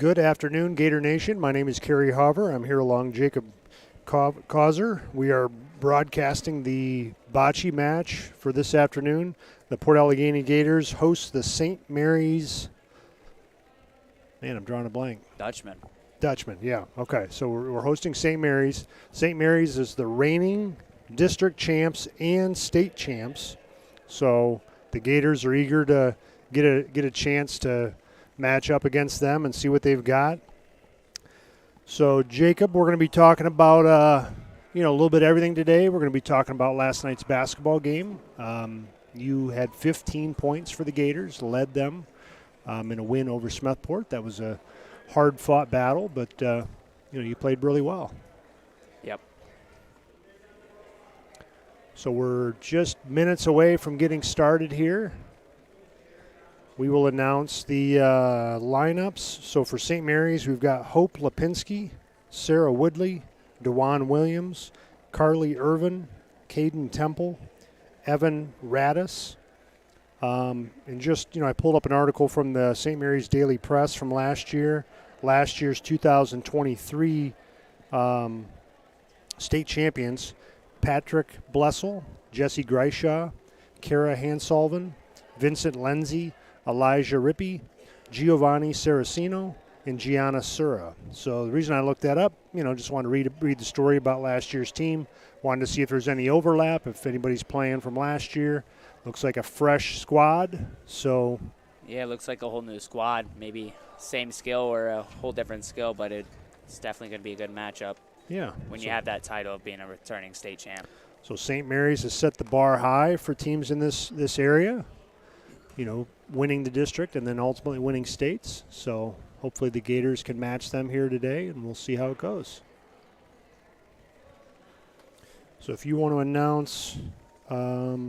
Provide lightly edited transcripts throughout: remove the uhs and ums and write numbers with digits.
Good afternoon, Gator Nation. My name is Kerry Hover. I'm here along Jacob Causer. We are broadcasting the bocce match for this afternoon. The Port Allegany Gators host the St. Mary's. Man, I'm drawing a blank. Dutchman, yeah. Okay, so we're hosting St. Mary's. St. Mary's is the reigning district champs and state champs. So the Gators are eager to get a chance to match up against them and see what they've got. So, Jacob, we're going to be talking about a little bit of everything today. We're going to be talking about last night's basketball game. You had 15 points for the Gators, led them in a win over Smethport. That was a hard-fought battle, but you played really well. Yep. So we're just minutes away from getting started here. We will announce the lineups. So for St. Mary's, we've got Hope Lipinski, Sarah Woodley, DeJuan Williams, Carly Irvin, Caden Temple, Evan Radis. And just, I pulled up an article from the St. Mary's Daily Press from last year. Last year's 2023 state champions, Patrick Blessel, Jesse Grishaw, Kara Hansolven, Vincent Lenzi, Elijah Rippey, Giovanni Saracino, and Gianna Sura. So the reason I looked that up, just wanted to read the story about last year's team. Wanted to see if there's any overlap, if anybody's playing from last year. Looks like a fresh squad. So yeah, it looks like a whole new squad. Maybe same skill or a whole different skill, but it's definitely going to be a good matchup. Yeah. When you have that title of being a returning state champ. So St. Mary's has set the bar high for teams in this area. Winning the district and then ultimately winning states. So hopefully the Gators can match them here today, and we'll see how it goes. So if you want to announce get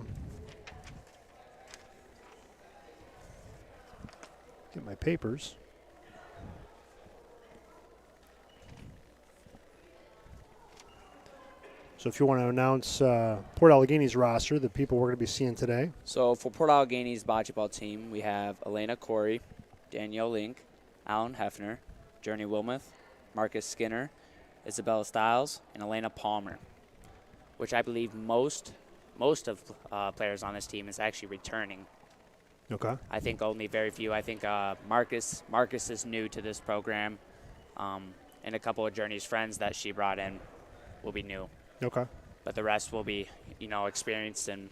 my papers. So if you want to announce Port Allegany's roster, the people we're going to be seeing today. So for Port Allegany's bocce ball team, we have Elena Corey, Danielle Link, Alan Hefner, Journey Wilmoth, Marcus Skinner, Isabella Stiles, and Elena Palmer, which I believe most of players on this team is actually returning. Okay. I think only very few. I think Marcus is new to this program, and a couple of Journey's friends that she brought in will be new. Okay. But the rest will be, experienced in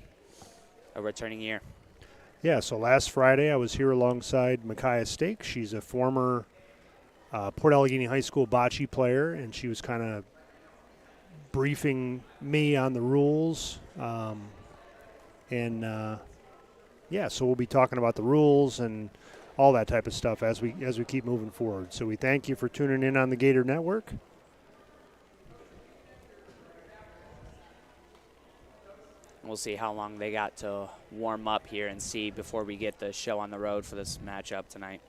a returning year. Yeah, so last Friday I was here alongside Micaiah Stake. She's a former Port Allegany High School bocce player, and she was kind of briefing me on the rules. So we'll be talking about the rules and all that type of stuff as we keep moving forward. So we thank you for tuning in on the Gator Network. We'll see how long they got to warm up here and see before we get the show on the road for this matchup tonight.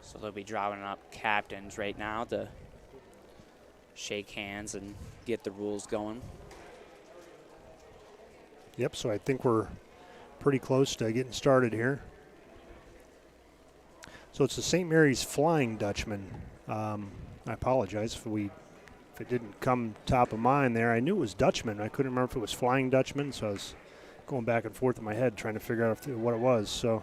So they'll be drawing up captains right now to shake hands and get the rules going. Yep, so I think we're pretty close to getting started here. So it's the St. Mary's Flying Dutchman. I apologize if it didn't come top of mind there. I knew it was Dutchman. I couldn't remember if it was Flying Dutchman, so I was going back and forth in my head trying to figure out what it was. So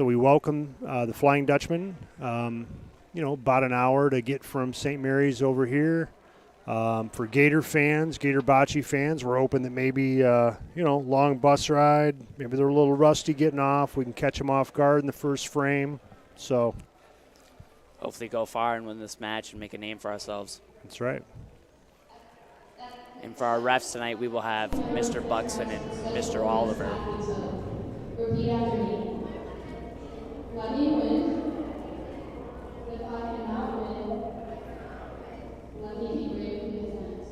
we welcome the Flying Dutchman. About an hour to get from St. Mary's over here. For Gator fans, Gator bocce fans, we're hoping that maybe, long bus ride. Maybe they're a little rusty getting off. We can catch them off guard in the first frame. So hopefully go far and win this match and make a name for ourselves. That's right. And for our refs tonight, we will have Mr. Buxton and Mr. Oliver. Repeat after me. Let me win. If I cannot win, let me be brave in his hands.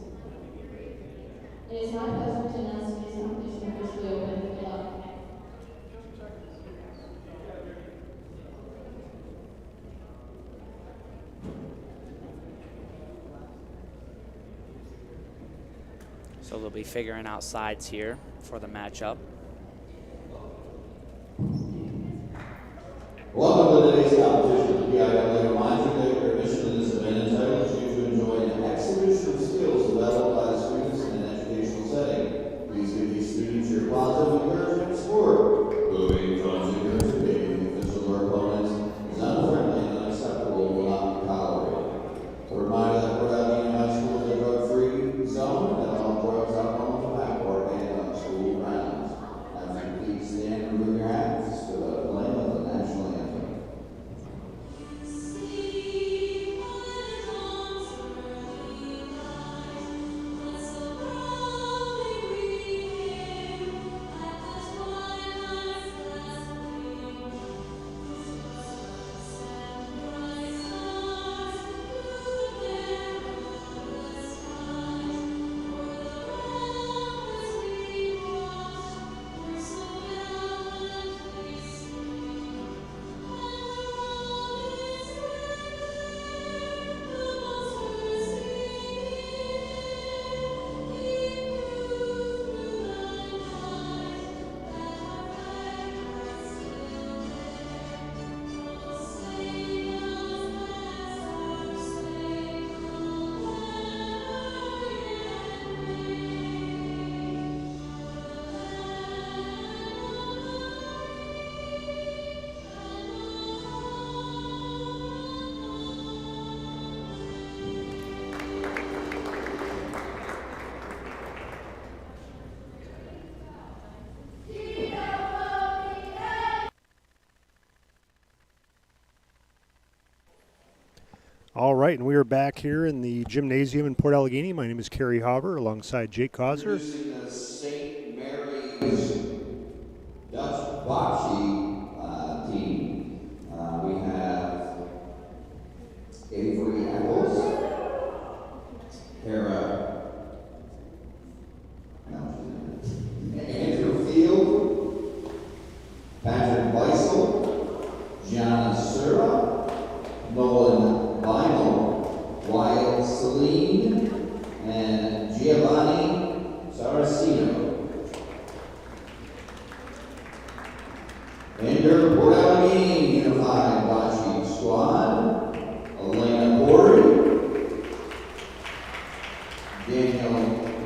It is my pleasure to announce today's competition officially open. Good luck. So they'll be figuring out sides here for the matchup. Welcome to today's competition. The PIAA reminds you that your mission in this event entitles you to enjoy an exhibition of skills developed by the students in an educational setting. Please give these students your positive encouragement and support. Moving from zero to the official or opponents is unfriendly and unacceptable and will not be tolerated. A reminder that Port Allegany High School is a drug-free zone and that all drugs, alcohol, and tobacco are banned on school grounds. Now, please stand and remove your hats for the playing of the national anthem. All right, and we are back here in the gymnasium in Port Allegany. My name is Kerry Hover alongside Jake Causer. Introducing the St. Mary's Dutch Bocce team. We have Avery Eccles, Kara, Andrew Field, Patrick Weissel, Gianna Sura, Nolan Vinyl, Wyatt Celine, and Giovanni Saracino. And your Port Allegany Unified Bocce Squad, Elena Corey, Daniel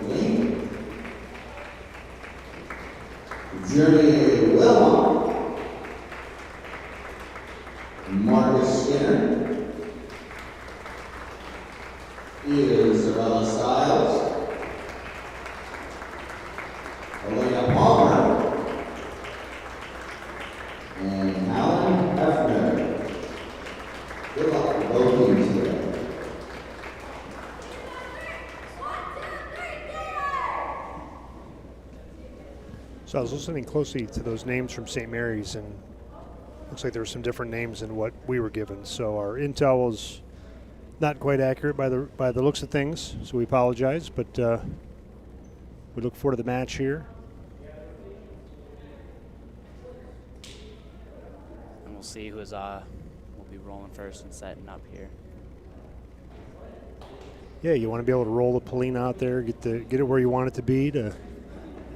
Link, Journey Wilma, Marcus Skinner, Isabella Stiles, Elena Palmer, and Alan Hefner. Good luck to both teams today. So I was listening closely to those names from St. Mary's, and looks like there were some different names than what we were given. So our intel was not quite accurate by the looks of things, so we apologize, but we look forward to the match here. And we'll see who's will be rolling first and setting up here. Yeah, you want to be able to roll the Polina out there, get it where you want it to be. To,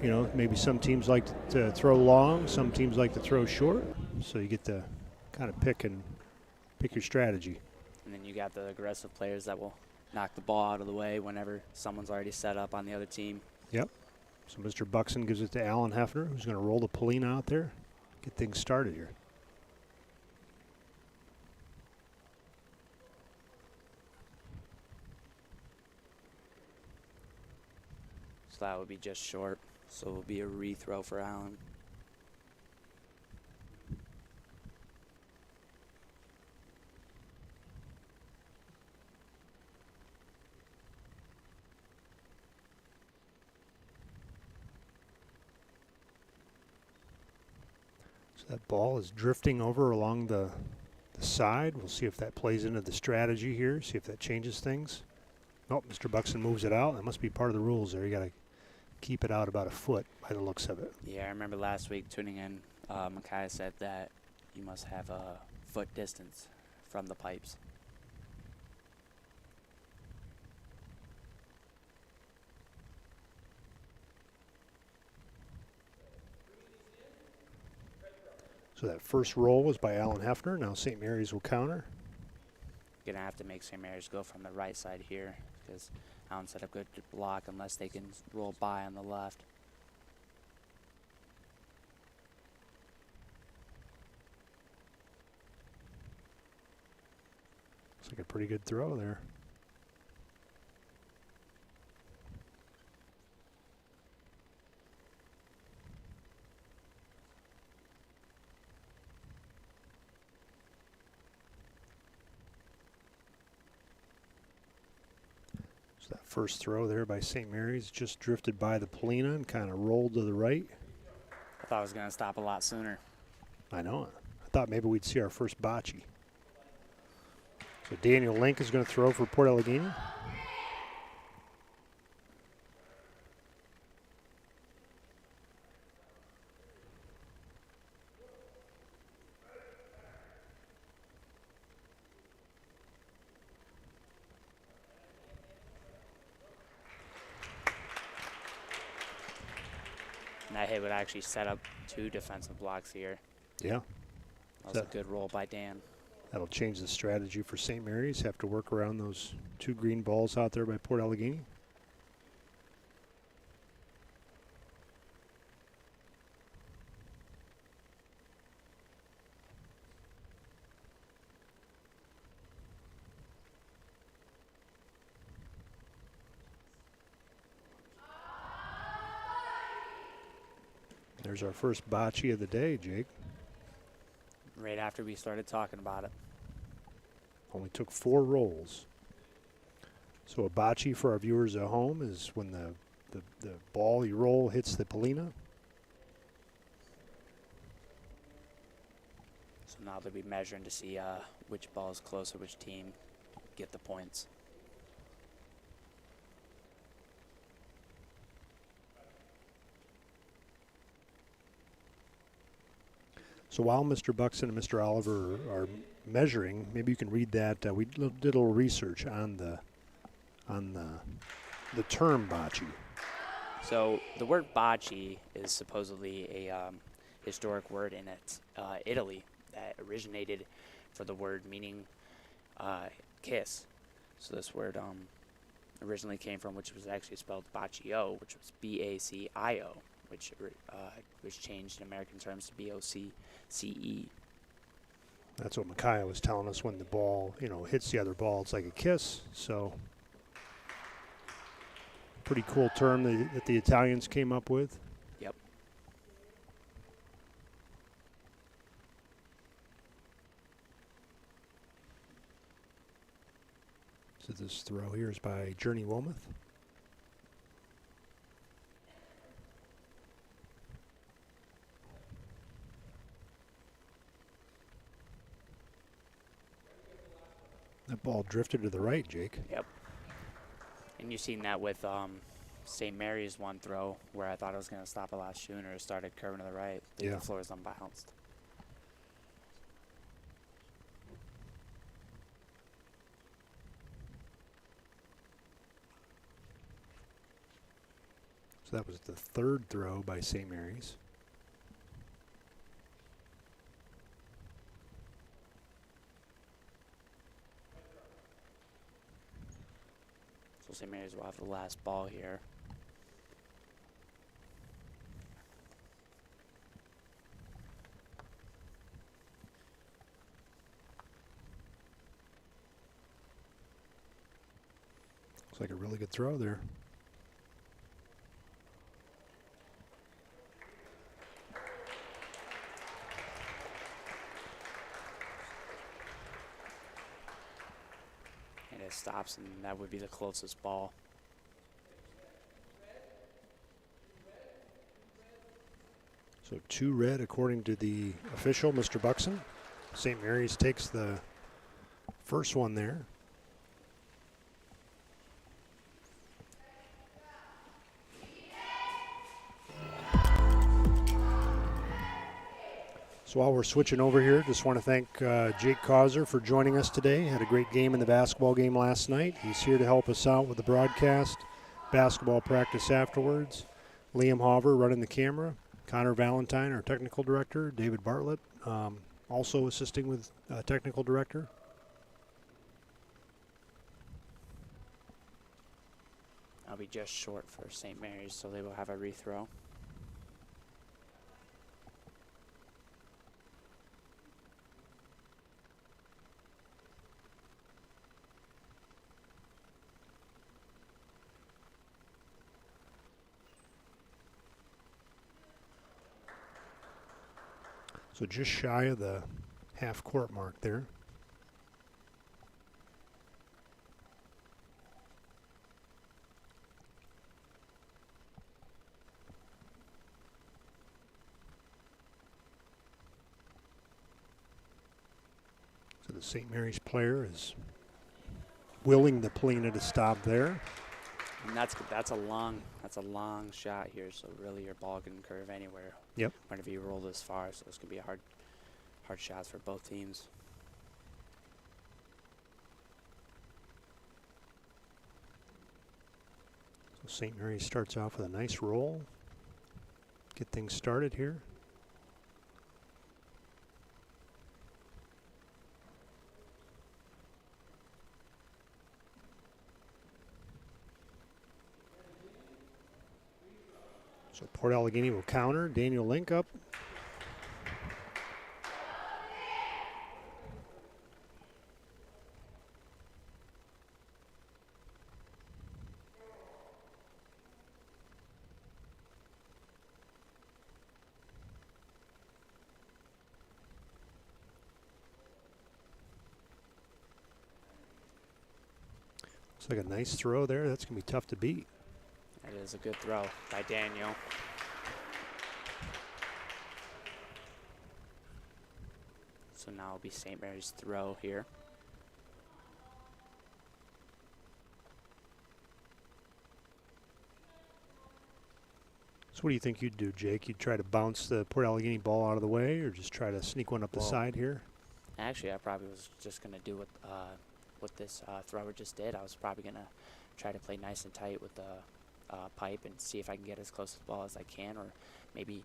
you know, maybe some teams like to throw long, some teams like to throw short, so you get to kind of pick your strategy. And then you got the aggressive players that will knock the ball out of the way whenever someone's already set up on the other team. Yep. So Mr. Buxton gives it to Alan Hefner, who's going to roll the Polina out there, get things started here. So that would be just short. So it will be a rethrow for Allen. So that ball is drifting over along the side. We'll see if that plays into the strategy here, see if that changes things. Nope, Mr. Buxton moves it out. That must be part of the rules there. You got to keep it out about a foot by the looks of it. Yeah, I remember last week tuning in, Makai said that you must have a foot distance from the pipes. So that first roll was by Alan Hefner. Now St. Mary's will counter. Gonna have to make St. Mary's go from the right side here because Allen set up good to block unless they can roll by on the left. Looks like a pretty good throw there. So that first throw there by St. Mary's just drifted by the Polina and kind of rolled to the right. I thought I was gonna stop a lot sooner. I know it. I thought maybe we'd see our first bocce. So Daniel Link is going to throw for Port Allegany. And that hit would actually set up 2 defensive blocks here. Yeah. That was a good roll by Dan. That'll change the strategy for St. Mary's. Have to work around those 2 green balls out there by Port Allegany. There's our first bocce of the day, Jake. Right after we started talking about it. Only took 4 rolls. So a bocce for our viewers at home is when the ball you roll hits the Polina. So now they'll be measuring to see which ball is closer, which team get the points. So while Mr. Buxton and Mr. Oliver are measuring, maybe you can read that. We did a little research on the term bocce. So the word bocce is supposedly a historic word in Italy that originated for the word meaning kiss. So this word originally came from, which was actually spelled boccio, which was B-A-C-I-O, which was changed in American terms to B-O-C-C-E. That's what Micaiah was telling us when the ball, hits the other ball. It's like a kiss. So pretty cool term that the Italians came up with. Yep. So this throw here is by Journey Wilmoth. That ball drifted to the right, Jake. Yep. And you've seen that with St. Mary's one throw where I thought it was going to stop a lot sooner. It started curving to the right. Yeah. The floor is unbalanced. So that was the 3rd throw by St. Mary's. So St. Mary's will have the last ball here. Looks like a really good throw there. And it stops, and that would be the closest ball. So 2 red according to the official, Mr. Buxton. St. Mary's takes the first one there. So while we're switching over here, just want to thank Jake Causer for joining us today. Had a great game in the basketball game last night. He's here to help us out with the broadcast, basketball practice afterwards. Liam Hauver running the camera. Connor Valentine, our technical director. David Bartlett also assisting with technical director. I'll be just short for St. Mary's, so they will have a rethrow. So just shy of the half-court mark there. So the St. Mary's player is willing the Polina to stop there. And that's a long shot here. So really, your ball can curve anywhere. Yep. Whenever you roll this far, so it's gonna be a hard shots for both teams. So St. Mary's starts off with a nice roll. Get things started here. So Port Allegany will counter. Daniel Link up. Looks like a nice throw there. That's going to be tough to beat. That is a good throw by Daniel. So now it'll be St. Mary's throw here. So what do you think you'd do, Jake? You'd try to bounce the Port Allegany ball out of the way, or just try to sneak one up the side here? Actually, I probably was just going to do what this thrower just did. I was probably going to try to play nice and tight with the pipe and see if I can get as close to the ball as I can, or maybe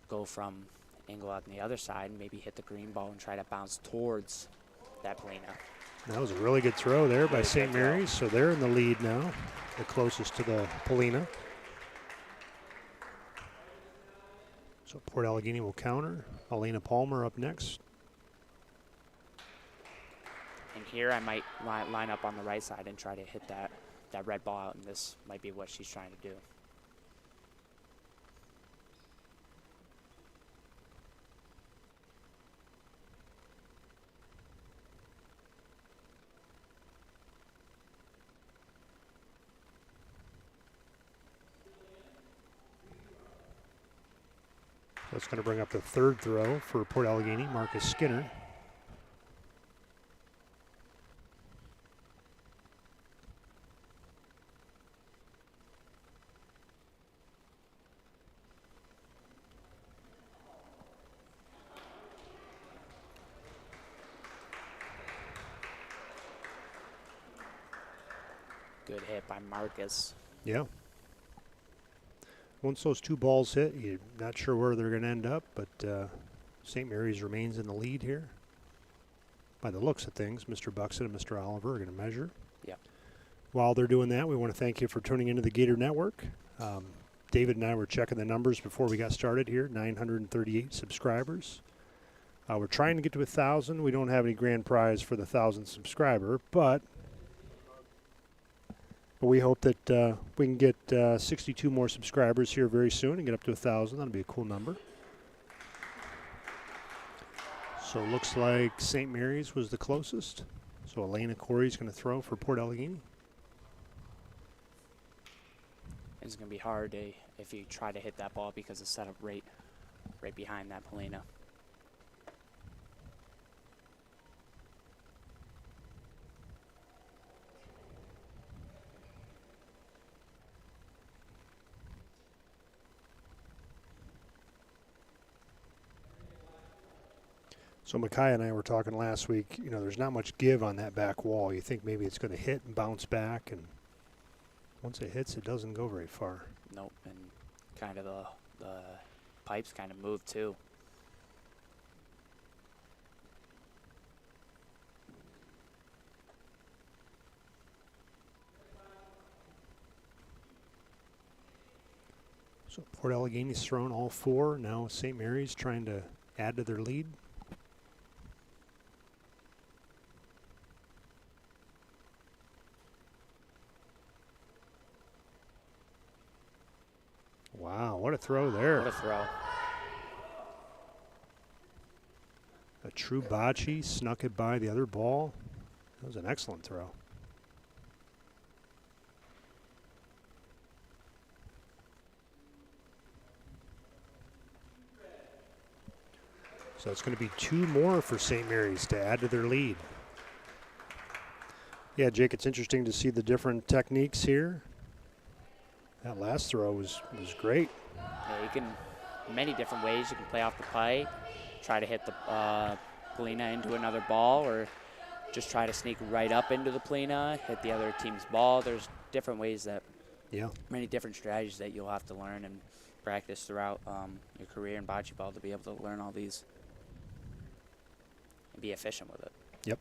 go from angle out on the other side and maybe hit the green ball and try to bounce towards that Polina. That was a really good throw there by St. Mary's, so they're in the lead now, the closest to the Polina. So Port Allegany will counter. Elena Palmer up next. And here I might line up on the right side and try to hit that red ball out, and this might be what she's trying to do. That's going to bring up the third throw for Port Allegany, Marcus Skinner. Good hit by Marcus. Yeah. Once those two balls hit, you're not sure where they're going to end up, but St. Mary's remains in the lead here. By the looks of things, Mr. Buxton and Mr. Oliver are going to measure. Yep. While they're doing that, we want to thank you for tuning into the Gator Network. David and I were checking the numbers before we got started here, 938 subscribers. We're trying to get to 1,000. We don't have any grand prize for the 1,000 subscriber, but we hope that we can get 62 more subscribers here very soon and get up to 1,000. That'll be a cool number. So it looks like St. Mary's was the closest. So Elena Corey's going to throw for Port Allegany. It's going to be hard if you try to hit that ball because it's set up right behind that Polina. So Makai and I were talking last week, you know, there's not much give on that back wall. You think maybe it's going to hit and bounce back, and once it hits, it doesn't go very far. Nope, and kind of the pipes kind of move too. So Port Allegany's thrown all 4. Now St. Mary's trying to add to their lead. Wow, what a throw there. What a throw. A true bocce, snuck it by the other ball. That was an excellent throw. So it's going to be 2 more for St. Mary's to add to their lead. Yeah, Jake, it's interesting to see the different techniques here. That last throw was great. Yeah, you can, many different ways. You can play off the pipe, try to hit the Polina into another ball, or just try to sneak right up into the Polina, hit the other team's ball. There's different ways that, many different strategies that you'll have to learn and practice throughout your career in bocce ball to be able to learn all these and be efficient with it. Yep.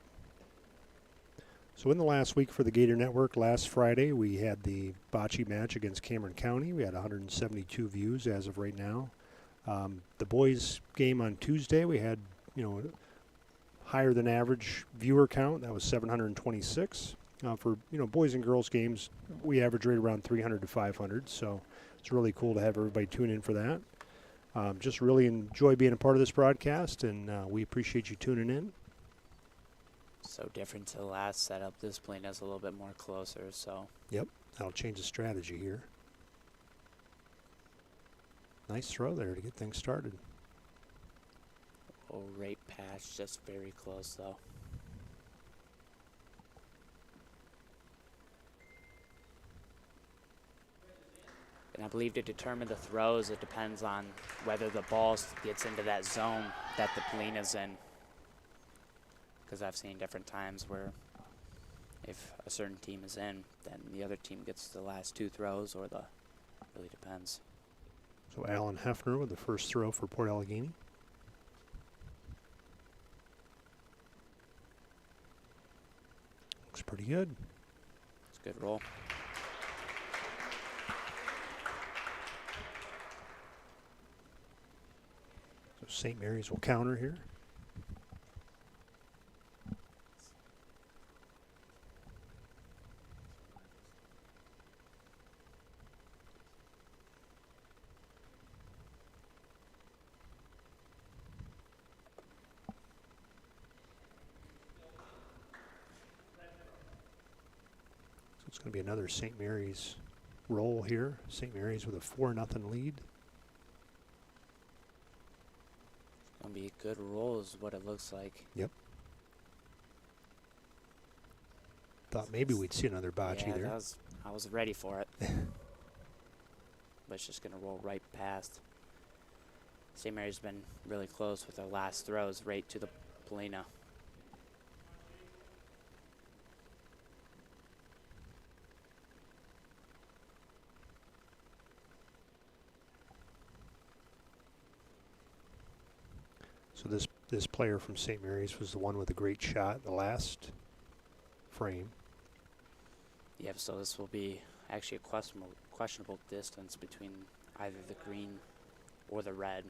So in the last week for the Gator Network, last Friday, we had the bocce match against Cameron County. We had 172 views as of right now. The boys' game on Tuesday, we had, higher than average viewer count. That was 726. For, boys and girls games, we average right around 300 to 500. So it's really cool to have everybody tune in for that. Just really enjoy being a part of this broadcast, and we appreciate you tuning in. So different to the last setup. This plane is a little bit more closer, so. Yep, that'll change the strategy here. Nice throw there to get things started. Oh, right patch, just very close though. And I believe to determine the throws, it depends on whether the ball gets into that zone that the Polina's in. Because I've seen different times where if a certain team is in, then the other team gets the last 2 throws, or really depends. So Alan Hefner with the first throw for Port Allegany. Looks pretty good. It's a good roll. So St. Mary's will counter here. It's going to be another St. Mary's roll here. St. Mary's with a 4-0 lead. It's going to be a good roll is what it looks like. Yep. Thought maybe we'd see another bocce yeah, there. I was ready for it. But it's just going to roll right past. St. Mary's been really close with their last throws right to the Polina. So this player from St. Mary's was the one with a great shot, the last frame. Yep, so this will be actually a questionable distance between either the green or the red.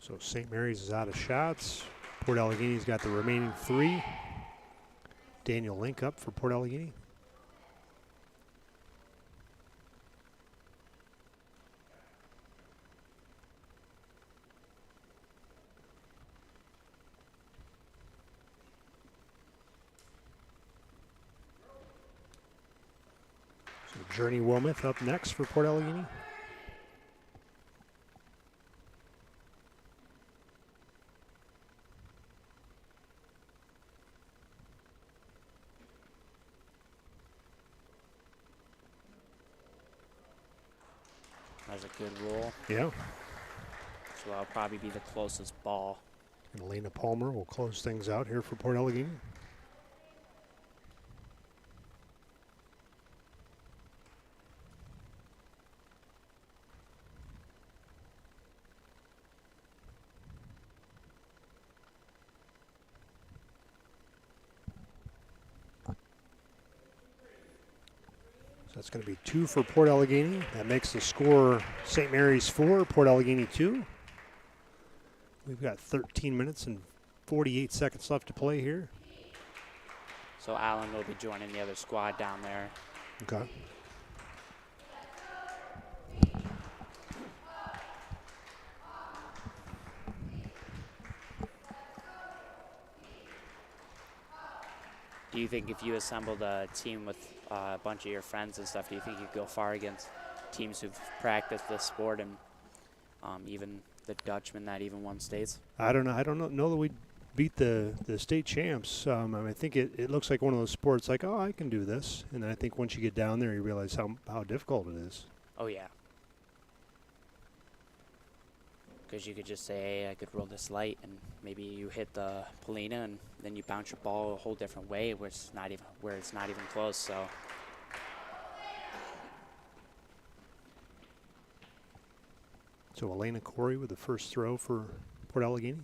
So St. Mary's is out of shots. Port Allegany's got the remaining 3. Daniel Link up for Port Allegany. Journey Wilmoth up next for Port Allegany. That's a good roll. Yeah. So that'll probably be the closest ball. And Elena Palmer will close things out here for Port Allegany. That's going to be 2 for Port Allegany. That makes the score St. Mary's 4, Port Allegany 2. We've got 13 minutes and 48 seconds left to play here. So Allen will be joining the other squad down there. Okay. Do you think if you assembled a team with a bunch of your friends and stuff, do you think you'd go far against teams who've practiced this sport and even the Dutchmen that even won states? I don't know. I don't know that we'd beat the state champs. I think it looks like one of those sports like, oh, I can do this. And then I think once you get down there, you realize how difficult it is. Oh, yeah. Because you could just say, hey, I could roll this light, and maybe you hit the Polina, and then you bounce your ball a whole different way where it's not even close. So Elena Corey with the first throw for Port Allegany.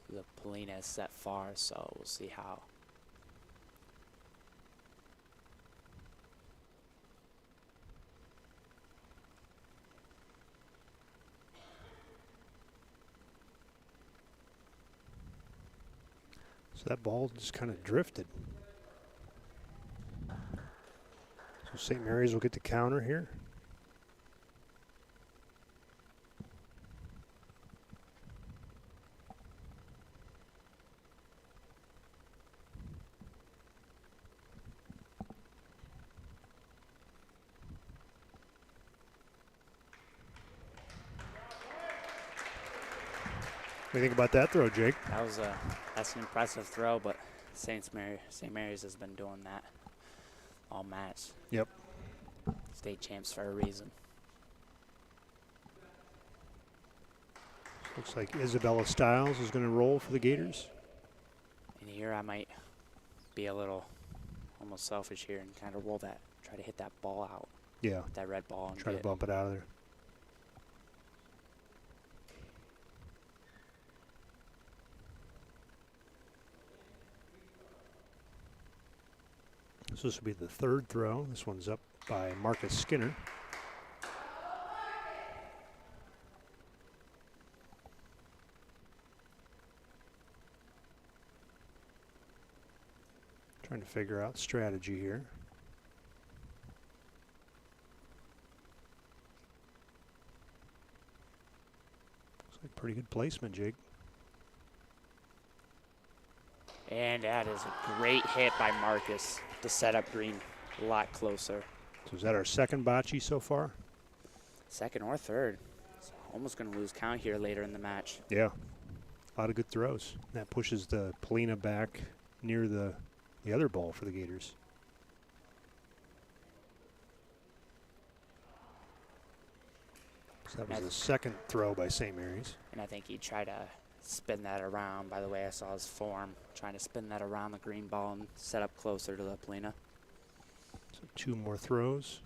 the Polina is set far, so we'll see how. So that ball just kind of drifted. So St. Mary's will get the counter here. What do you think about that throw, Jake? That's an impressive throw, but St. Mary's has been doing that all match. Yep. State champs for a reason. Looks like Isabella Stiles is going to roll for the Gators. And here I might be a little almost selfish here and kind of try to hit that ball out. Yeah. That red ball. And try to bump it out of there. So this will be the third throw. This one's up by Marcus Skinner. Trying to figure out strategy here. Looks like pretty good placement, Jake. And that is a great hit by Marcus to set up Green a lot closer. So is that our second bocce so far? Second or third. It's almost going to lose count here later in the match. Yeah. A lot of good throws. That pushes the Polina back near the other ball for the Gators. So that was the second throw by St. Mary's. And I think he tried to spin that around. By the way, I saw his form trying to spin that around the green ball and set up closer to the Polina. So 2 more throws.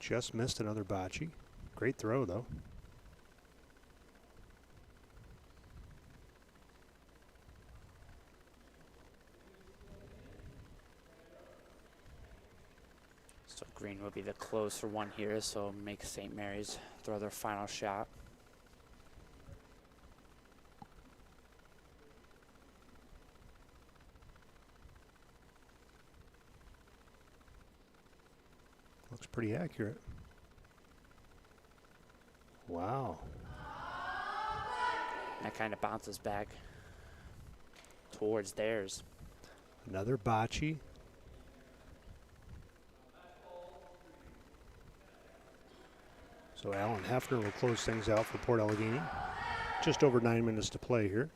Just missed another bocce. Great throw, though. So Green will be the closer one here, so make St. Mary's throw their final shot. Looks pretty accurate. Wow. That kind of bounces back towards theirs. Another bocce. So Alan Hefner will close things out for Port Allegany. Just over 9 minutes to play here.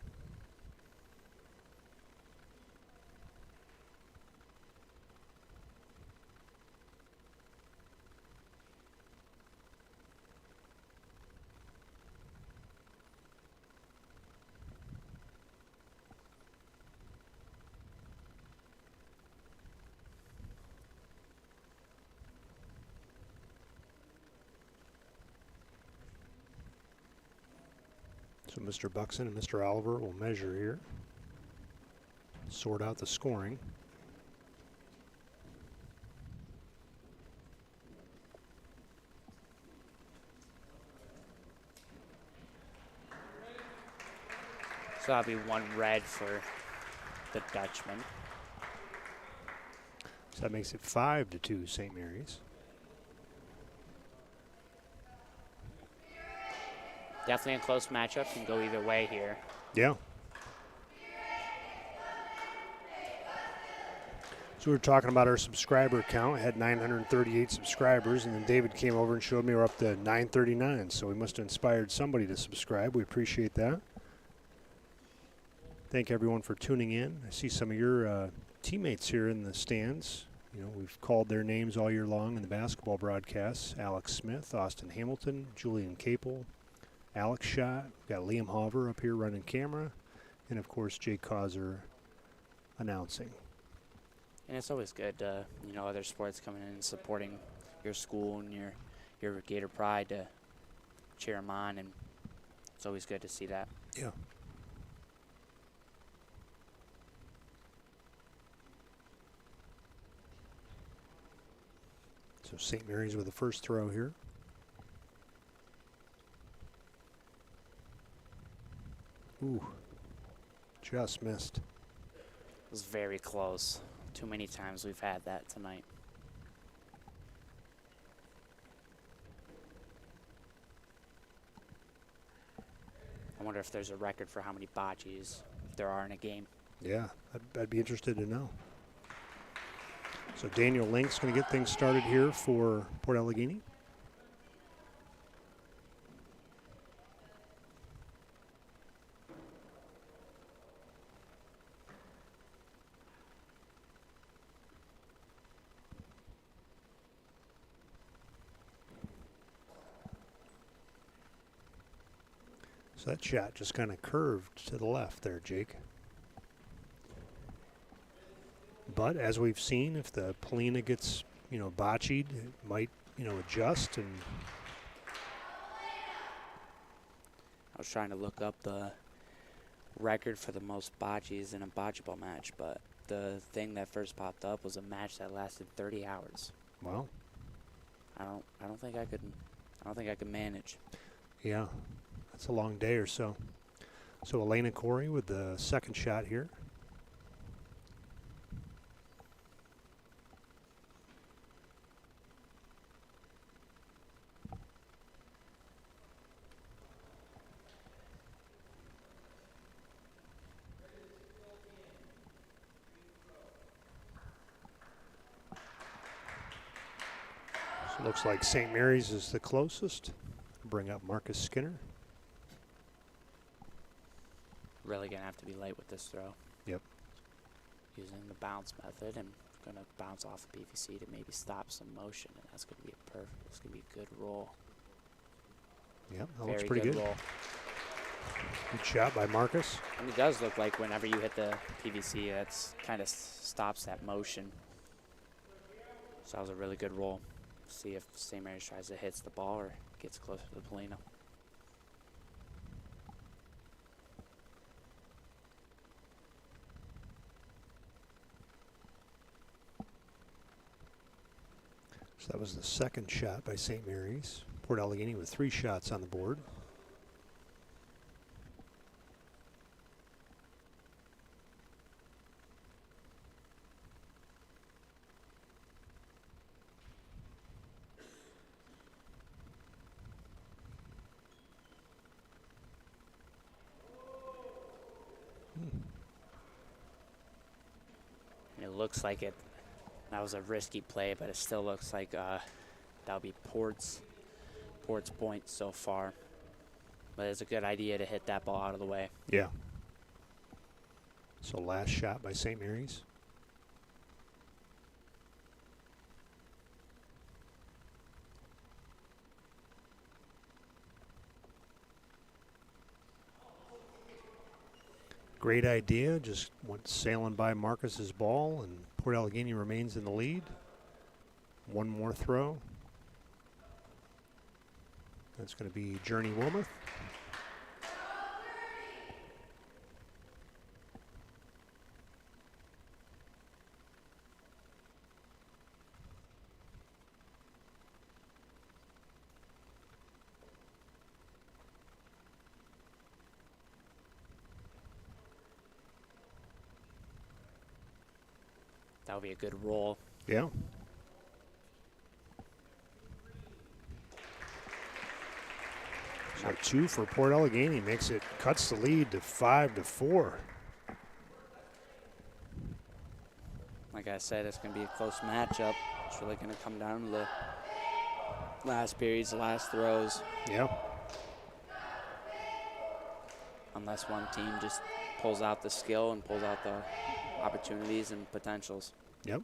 So Mr. Buxton and Mr. Oliver will measure here, sort out the scoring. So that'll be 1 red for the Dutchman. So that makes it 5-2 St. Mary's. Definitely a close matchup. Can go either way here. Yeah. So we were talking about our subscriber count. Had 938 subscribers, and then David came over and showed me we're up to 939. So we must have inspired somebody to subscribe. We appreciate that. Thank everyone for tuning in. I see some of your teammates here in the stands. You know, we've called their names all year long in the basketball broadcasts. Alex Smith, Austin Hamilton, Julian Capel, Alex Schott. We've got Liam Hover up here running camera. And, of course, Jake Causer announcing. And it's always good, other sports coming in and supporting your school and your Gator pride to cheer them on. And it's always good to see that. Yeah. So St. Mary's with the first throw here. Ooh, just missed. It was very close. Too many times we've had that tonight. I wonder if there's a record for how many bocces there are in a game. Yeah, I'd be interested to know. So Daniel Link's going to get things started here for Port Allegany. So that shot just kind of curved to the left there, Jake. But as we've seen, if the Polina gets, boccied, it might, adjust. And I was trying to look up the record for the most bocces in a bocce ball match, but the thing that first popped up was a match that lasted 30 hours. Wow. I don't think I could manage. Yeah, that's a long day or so. So Elena Corey with the second shot here. So looks like St. Mary's is the closest. Bring up Marcus Skinner. Really gonna have to be light with this throw. Yep. Using the bounce method and gonna bounce off the PVC to maybe stop some motion, and that's gonna be It's gonna be a good roll. Yep, that Very looks pretty good. Roll. Good shot by Marcus. And it does look like whenever you hit the PVC, that's kind of stops that motion. So that was a really good roll. See if St. Mary's tries to hit the ball or gets closer to the Polina. So that was the second shot by St. Mary's. Port Allegany with 3 shots on the board. It looks like that was a risky play, but it still looks like that'll be Port's point so far. But it's a good idea to hit that ball out of the way. Yeah. So last shot by St. Mary's. Great idea, just went sailing by Marcus's ball, and Port Allegany remains in the lead. One more throw. That's going to be Journey Wilmoth. That would be a good roll. Yeah. So 2 for Port Allegany cuts the lead to 5-4. Like I said, it's going to be a close matchup. It's really going to come down to the last periods, the last throws. Yeah. Unless one team just pulls out the skill and pulls out the opportunities and potentials. Yep.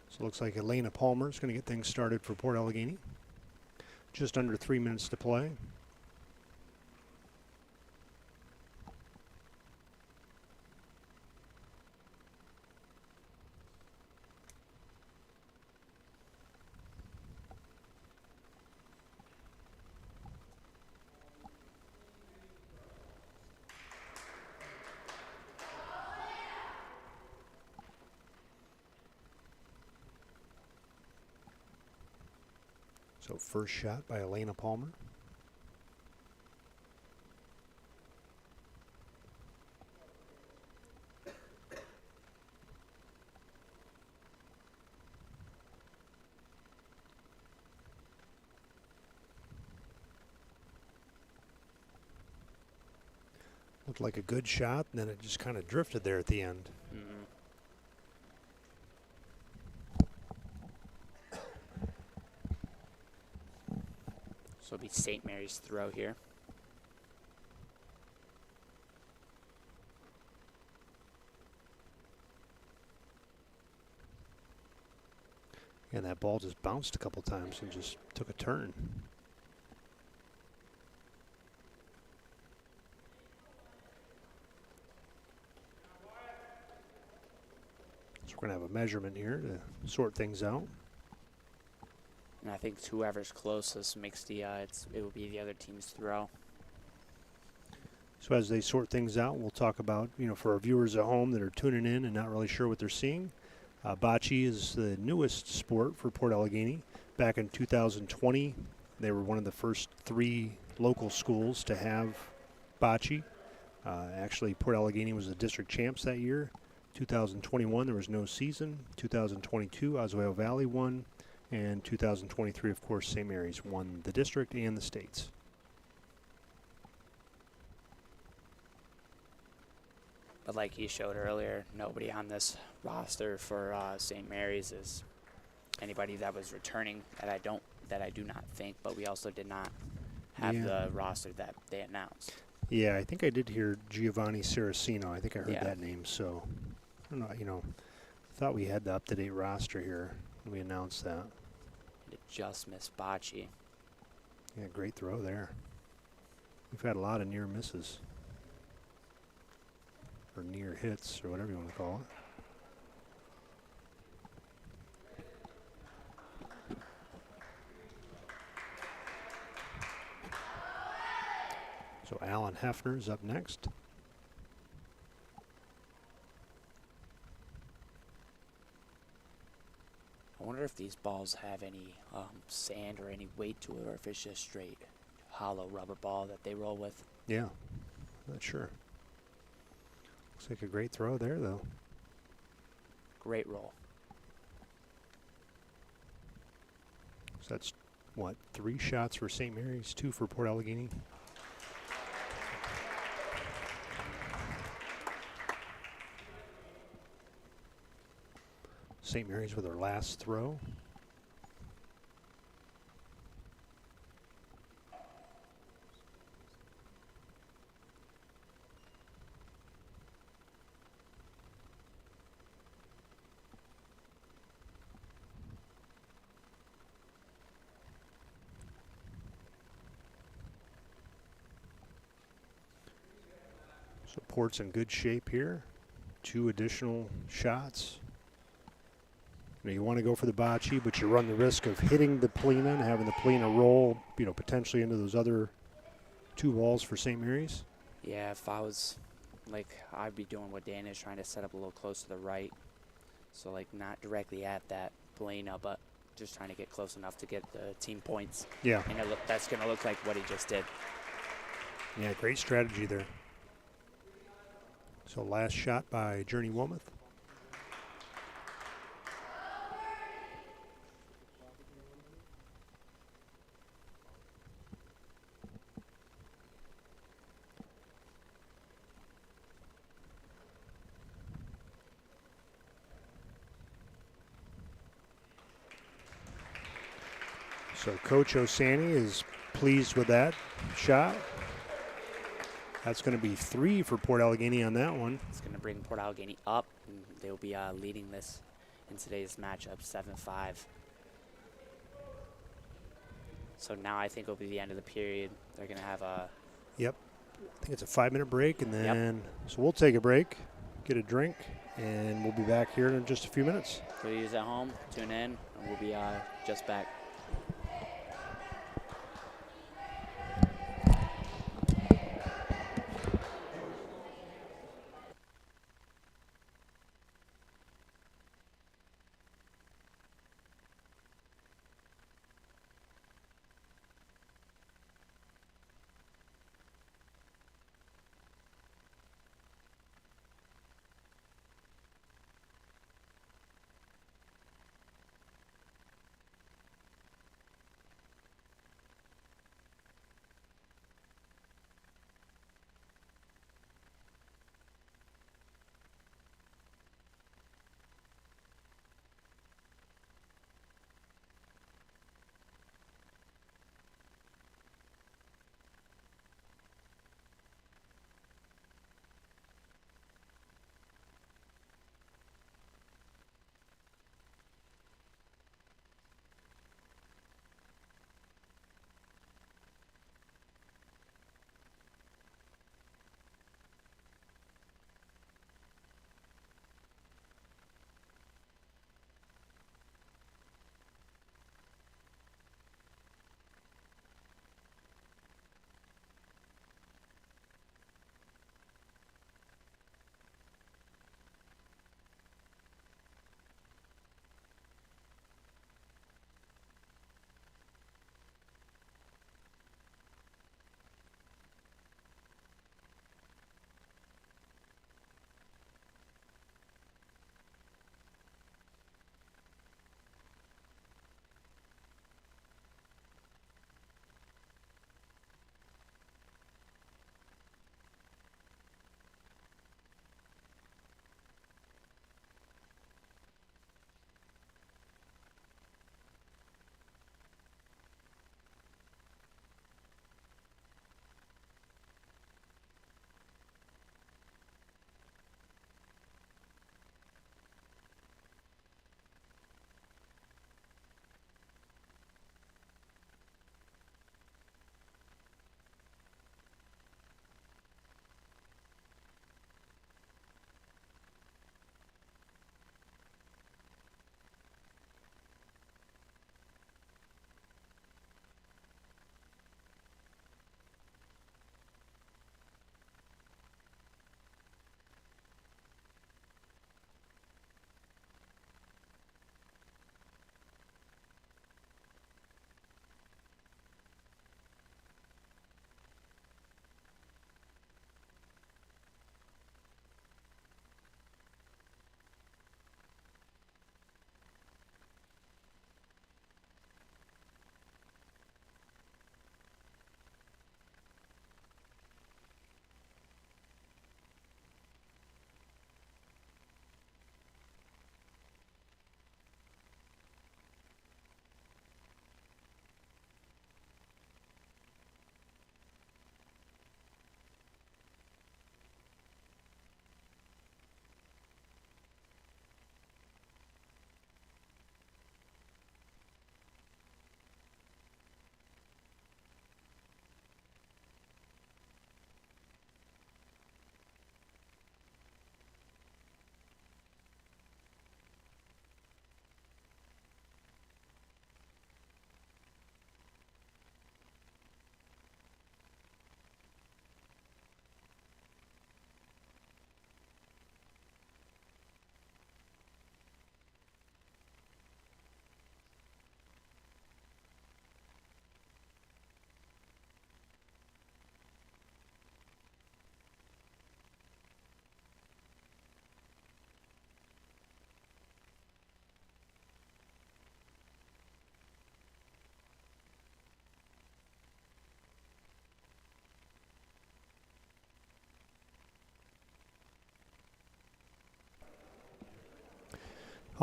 So it looks like Elena Palmer is going to get things started for Port Allegany. Just under 3 minutes to play. So first shot by Elena Palmer. Looked like a good shot, and then it just kind of drifted there at the end. Mm-hmm. So it'll be St. Mary's throw here. And that ball just bounced a couple times and just took a turn. So we're going to have a measurement here to sort things out. And I think whoever's closest makes the, it will be the other team's throw. So as they sort things out, we'll talk about, for our viewers at home that are tuning in and not really sure what they're seeing. Bocce is the newest sport for Port Allegany. Back in 2020, they were one of the first 3 local schools to have bocce. Actually, Port Allegany was the district champs that year. 2021, there was no season. 2022, Oswego Valley won. And 2023, of course, St. Mary's won the district and the states. But like he showed earlier, nobody on this roster for St. Mary's is anybody that was returning that I do not think. But we also did not have the roster that they announced. Yeah, I think I did hear Giovanni Saracino. I think I heard Yeah. that name. So, I don't know, thought we had the up-to-date roster here when we announced that. It just missed Bocce. Yeah, great throw there. We've had a lot of near misses. Or near hits, or whatever you want to call it. So Alan Hefner's up next. I wonder if these balls have any sand or any weight to it, or if it's just straight hollow rubber ball that they roll with. Yeah, not sure. Looks like a great throw there, though. Great roll. So that's, 3 shots for St. Mary's, 2 for Port Allegany. St. Mary's with her last throw. So Port's in good shape here. 2 additional shots. You want to go for the bocce, but you run the risk of hitting the Polina and having the Polina roll, potentially into those other 2 balls for St. Mary's. Yeah, if I was, I'd be doing what Dan is, trying to set up a little close to the right. So, not directly at that Polina, but just trying to get close enough to get the team points. Yeah. And that's going to look like what he just did. Yeah, great strategy there. So last shot by Journey Wilmoth. So Coach Osani is pleased with that shot. That's going to be 3 for Port Allegany on that one. It's going to bring Port Allegany up, and they'll be leading this in today's matchup 7-5. So now I think it'll be the end of the period. They're going to have a... Yep. I think it's a 5-minute break, and then so we'll take a break, get a drink, and we'll be back here in just a few minutes. Please at home, tune in, and we'll be just back.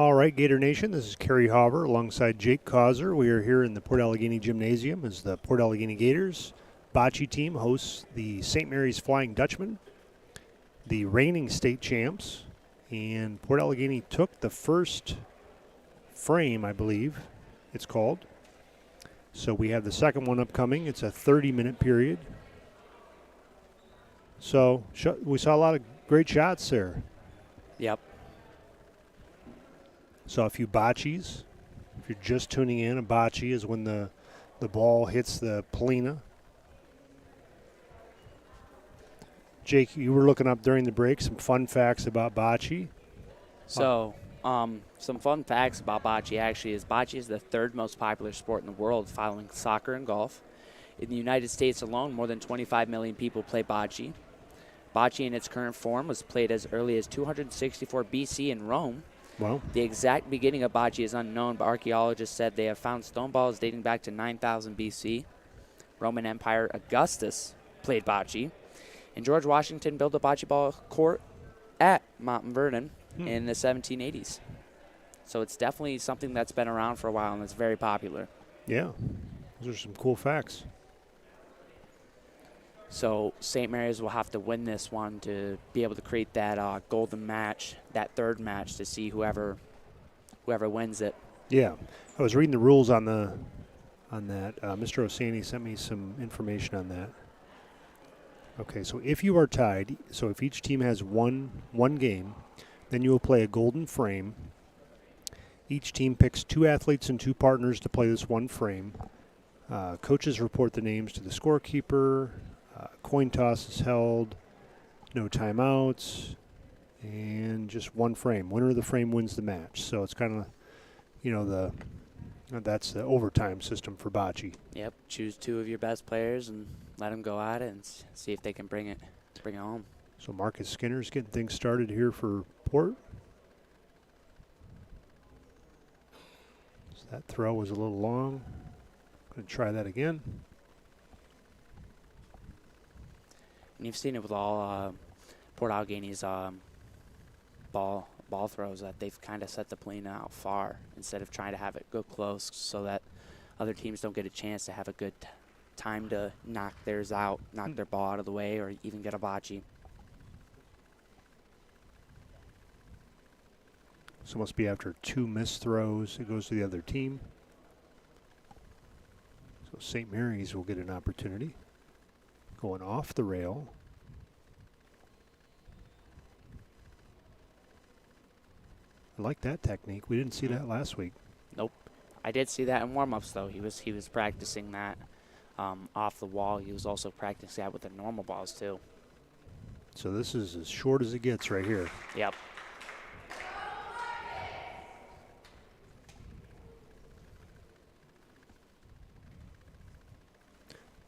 All right, Gator Nation, this is Kerry Hauver alongside Jake Causer. We are here in the Port Allegany Gymnasium as the Port Allegany Gators bocce team hosts the St. Mary's Flying Dutchman, the reigning state champs. And Port Allegany took the first frame, I believe it's called. So we have the second one upcoming. It's a 30-minute period. So we saw a lot of great shots there. Yep. Saw a few bocces. If you're just tuning in, a bocce is when the ball hits the polina. Jake, you were looking up during the break some fun facts about bocce. So, some fun facts about bocce actually is bocce is the third most popular sport in the world following soccer and golf. In the United States alone, more than 25 million people play bocce. Bocce in its current form was played as early as 264 BC in Rome. Well, The exact beginning of bocce is unknown, but archaeologists said they have found stone balls dating back to 9000 BC. Roman Empire Augustus played bocce, and George Washington built a bocce ball court at Mount Vernon in the 1780s. So it's definitely something that's been around for a while, and it's very popular. yeah, those are some cool facts. So St. Mary's will have to win this one to be able to create that golden match, that third match, to see whoever wins it. Yeah, I was reading the rules on that. Mr. Osani sent me some information on that. Okay, so if you are tied, so if each team has one game, then you will play a golden frame. Each team picks 2 athletes and 2 partners to play this one frame. Coaches report the names to the scorekeeper. Coin toss is held. No timeouts. And just one frame. Winner of the frame wins the match. So it's kind of, that's the overtime system for bocce. Yep, choose 2 of your best players and let them go at it and see if they can bring it home. So Marcus Skinner's getting things started here for Port. So that throw was a little long. Going to try that again. And you've seen it with all Port Allegany's ball throws, that they've kind of set the plane out far instead of trying to have it go close so that other teams don't get a chance to have a good time to knock theirs out, knock their ball out of the way, or even get a bocce. So must be after 2 missed throws, it goes to the other team. So St. Mary's will get an opportunity. Going off the rail. I like that technique. We didn't see that last week. Nope. I did see that in warm-ups, though. He was practicing that off the wall. He was also practicing that with the normal balls, too. So this is as short as it gets right here. Yep.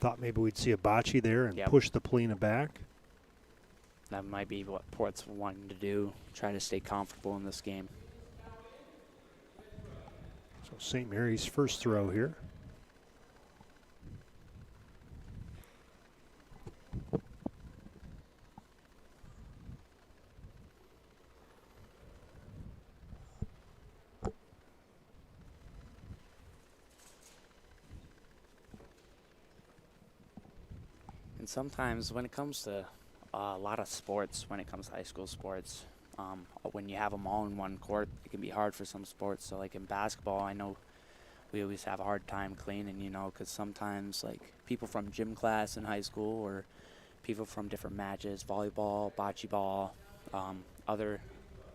Thought maybe we'd see a bocce there and push the polina back. That might be what Port's wanting to do, try to stay comfortable in this game. So St. Mary's first throw here. And sometimes when it comes to a lot of sports, when it comes to high school sports, when you have them all in one court, it can be hard for some sports. So like in basketball, I know we always have a hard time cleaning, because sometimes like people from gym class in high school or people from different matches, volleyball, bocce ball, other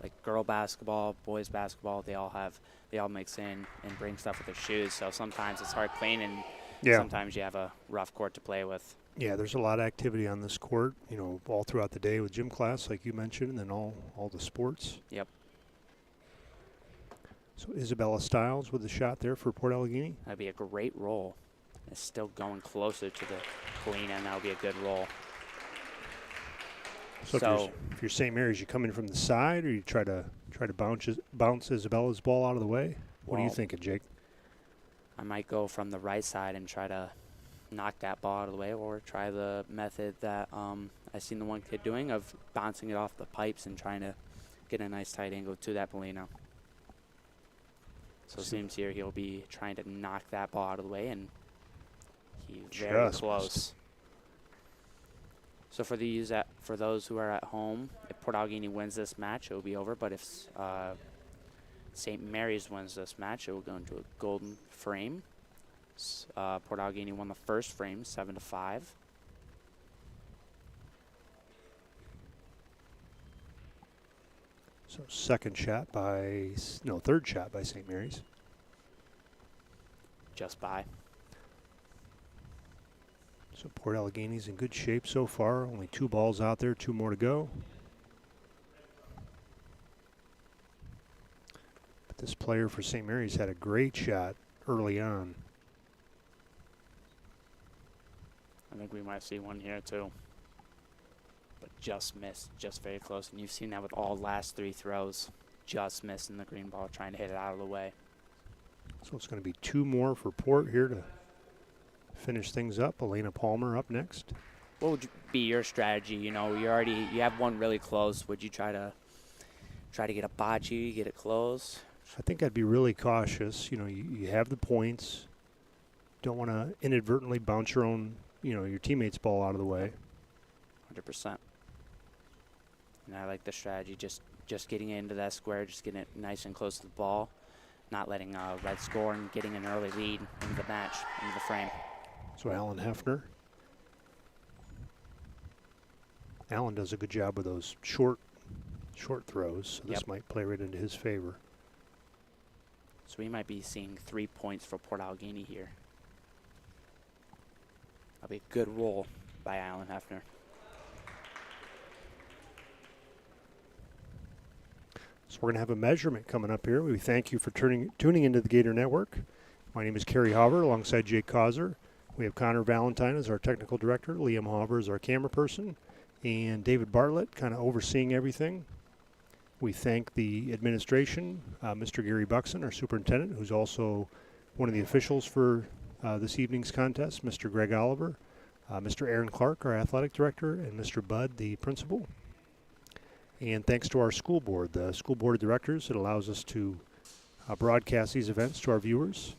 like girl basketball, boys basketball, they all mix in and bring stuff with their shoes. So sometimes it's hard cleaning. Sometimes you have a rough court to play with. Yeah, there's a lot of activity on this court, all throughout the day with gym class, like you mentioned, and then all the sports. Yep. So Isabella Stiles with the shot there for Port Allegany. That'd be a great roll. It's still going closer to the polina, and that'll be a good roll. So if you're St. Mary's, you come in from the side, or you try to bounce Isabella's ball out of the way? What are you thinking, Jake? I might go from the right side and try to knock that ball out of the way, or try the method that I seen the one kid doing of bouncing it off the pipes and trying to get a nice tight angle to that polina. So it seems here he'll be trying to knock that ball out of the way, and he's very close. So for those who are at home, if Port Allegany wins this match, it will be over. But if St. Mary's wins this match, it will go into a golden frame. Port Allegany won the first frame, 7-5. So third shot by St. Mary's. Just by. So Port Allegany's in good shape so far. Only 2 balls out there, 2 more to go. But this player for St. Mary's had a great shot early on. I think we might see one here too. But just missed, just very close. And you've seen that with all last 3 throws. Just missing the green ball, trying to hit it out of the way. So it's going to be 2 more for Port here to finish things up. Elena Palmer up next. What would be your strategy? You know, you have one really close. Would you try to get a bocce, get it close? I think I'd be really cautious. You know, you have the points. Don't want to inadvertently bounce your own, your teammate's ball out of the way. 100%. And I like the strategy, just getting into that square, just getting it nice and close to the ball, not letting red score and getting an early lead into the match, into the frame. So Alan Hefner. Alan does a good job with those short throws. So this might play right into his favor. So we might be seeing 3 points for Port Allegany here. That'll be a good roll by Alan Hefner. So we're going to have a measurement coming up here. We thank you for tuning into the Gator Network. My name is Kerry Hover alongside Jake Causer. We have Connor Valentine as our technical director, Liam Hover as our camera person, and David Bartlett kind of overseeing everything. We thank the administration, Mr. Gary Buxton, our superintendent, who's also one of the officials for this evening's contest, Mr. Greg Oliver, Mr. Aaron Clark, our athletic director, and Mr. Budd, the principal. And thanks to our school board, the school board of directors. It allows us to broadcast these events to our viewers.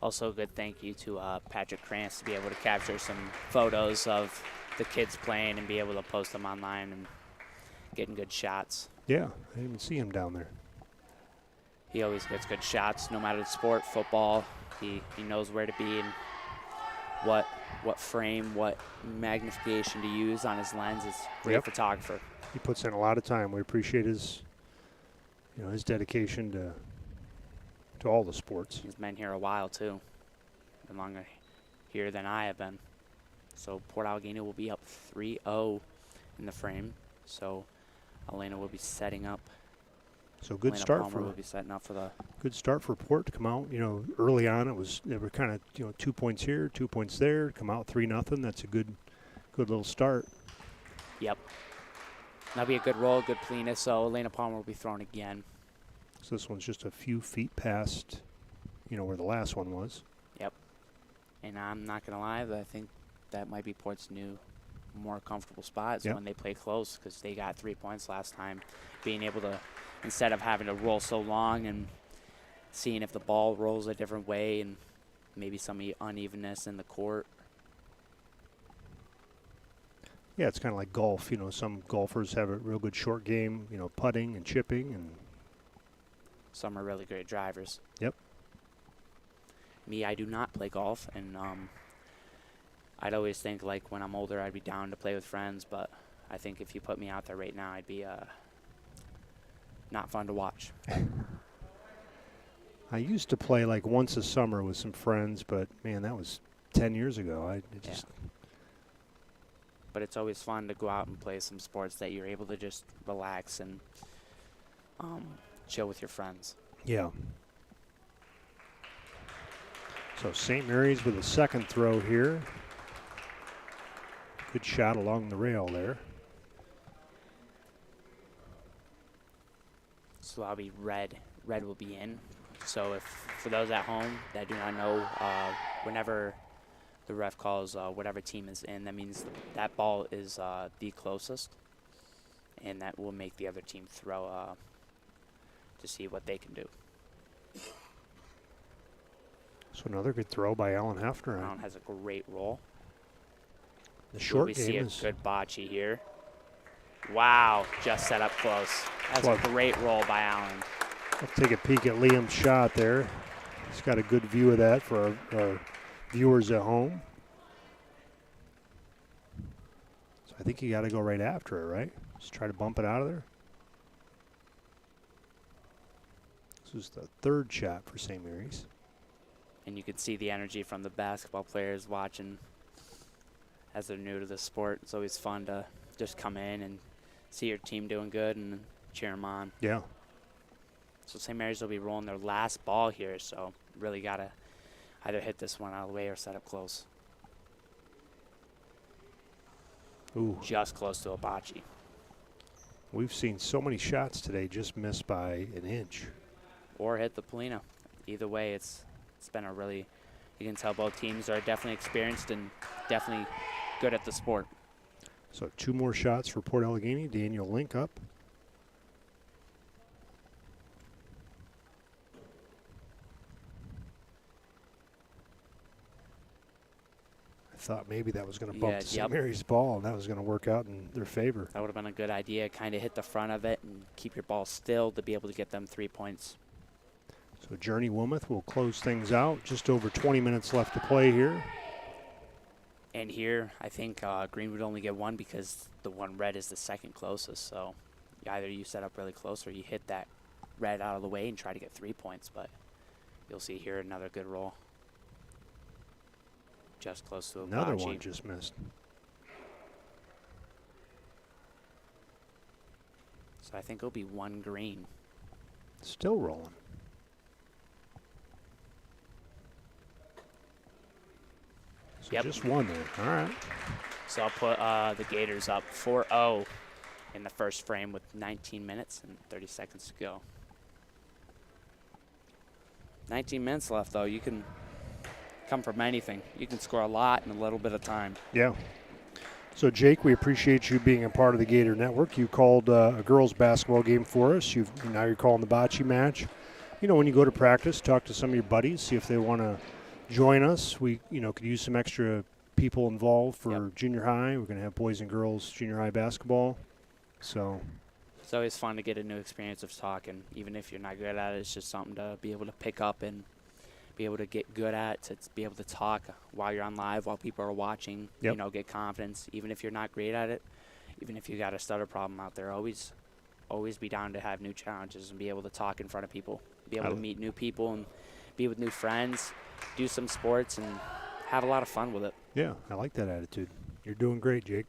Also, a good thank you to Patrick Krantz to be able to capture some photos of the kids playing and be able to post them online and getting good shots. Yeah, I didn't even see him down there. He always gets good shots, no matter the sport, football. He knows where to be and what frame, what magnification to use on his lens. Is great photographer. He puts in a lot of time. We appreciate his dedication to all the sports. He's been here a while too. Been longer here than I have been. So Port Allegany will be up 3-0 in the frame. So Elena will be setting up. So good start for. Will be setting up for the. Good start for Port to come out. Early on they were kind of 2 points here, 2 points there. Come out 3-0. That's a good little start. Yep. That'll be a good roll, good cleanness. So Elena Palmer will be thrown again. So this one's just a few feet past, where the last one was. Yep. And I'm not gonna lie, but I think that might be Port's new, more comfortable spot is when they play close, because they got 3 points last time. Being able to, instead of having to roll so long and seeing if the ball rolls a different way and maybe some unevenness in the court. Yeah, it's kind of like golf. Some golfers have a real good short game, putting and chipping, and some are really great drivers. Yep. Me, I do not play golf, and I'd always think like when I'm older I'd be down to play with friends, but I think if you put me out there right now I'd be not fun to watch. I used to play like once a summer with some friends, but man, that was 10 years ago. But it's always fun to go out and play some sports that you're able to just relax and chill with your friends. Yeah. So St. Mary's with a second throw here. Good shot along the rail there. So that'll be red. Red will be in. So for those at home that do not know, whenever the ref calls whatever team is in, that means that ball is the closest, and that will make the other team throw to see what they can do. So another good throw by Alan Hefner. Allen has a great roll. The Ooh, short we see game a is good bocce here. Wow, just set up close. That's a great roll by Allen. Let's take a peek at Liam's shot there. He's got a good view of that for our viewers at home. So I think you got to go right after it, right? Just try to bump it out of there. This is the third shot for St. Mary's. And you can see the energy from the basketball players watching as they're new to the sport. It's always fun to just come in and see your team doing good and cheer them on. Yeah. So St. Mary's will be rolling their last ball here, so really got to either hit this one out of the way or set up close. Ooh. Just close to a bocce. We've seen so many shots today just missed by an inch. Or hit the Polina. Either way, it's been a really, you can tell both teams are definitely experienced and definitely good at the sport. So 2 more shots for Port Allegany. Daniel Link up. I thought maybe that was going to bump to St. Mary's ball, and that was going to work out in their favor. That would have been a good idea. Kind of hit the front of it and keep your ball still to be able to get them 3 points. So Journey Wilmoth will close things out. Just over 20 minutes left to play here. And here, I think green would only get 1 because the one red is the second closest. So either you set up really close or you hit that red out of the way and try to get 3 points. But you'll see here another good roll. Just close to a Another bocce. one just missed. So I think it'll be 1 green. Still rolling. So just 1 there. All right. So I'll put the Gators up 4-0 in the first frame with 19 minutes and 30 seconds to go. 19 minutes left, though. You can come from anything. You can score a lot in a little bit of time. Yeah. So, Jake, we appreciate you being a part of the Gator Network. You called a girls' basketball game for us. Now you're calling the bocce match. You know, when you go to practice, talk to some of your buddies, see if they want to join us. We, could use some extra people involved for junior high. We're going to have boys and girls junior high basketball. So it's always fun to get a new experience of talking. Even if you're not good at it, it's just something to be able to pick up and be able to get good at, to be able to talk while you're on live, while people are watching, get confidence. Even if you're not great at it, even if you got a stutter problem out there, always be down to have new challenges and be able to talk in front of people, be able to meet new people and be with new friends, do some sports, and have a lot of fun with it. Yeah, I like that attitude. You're doing great, Jake.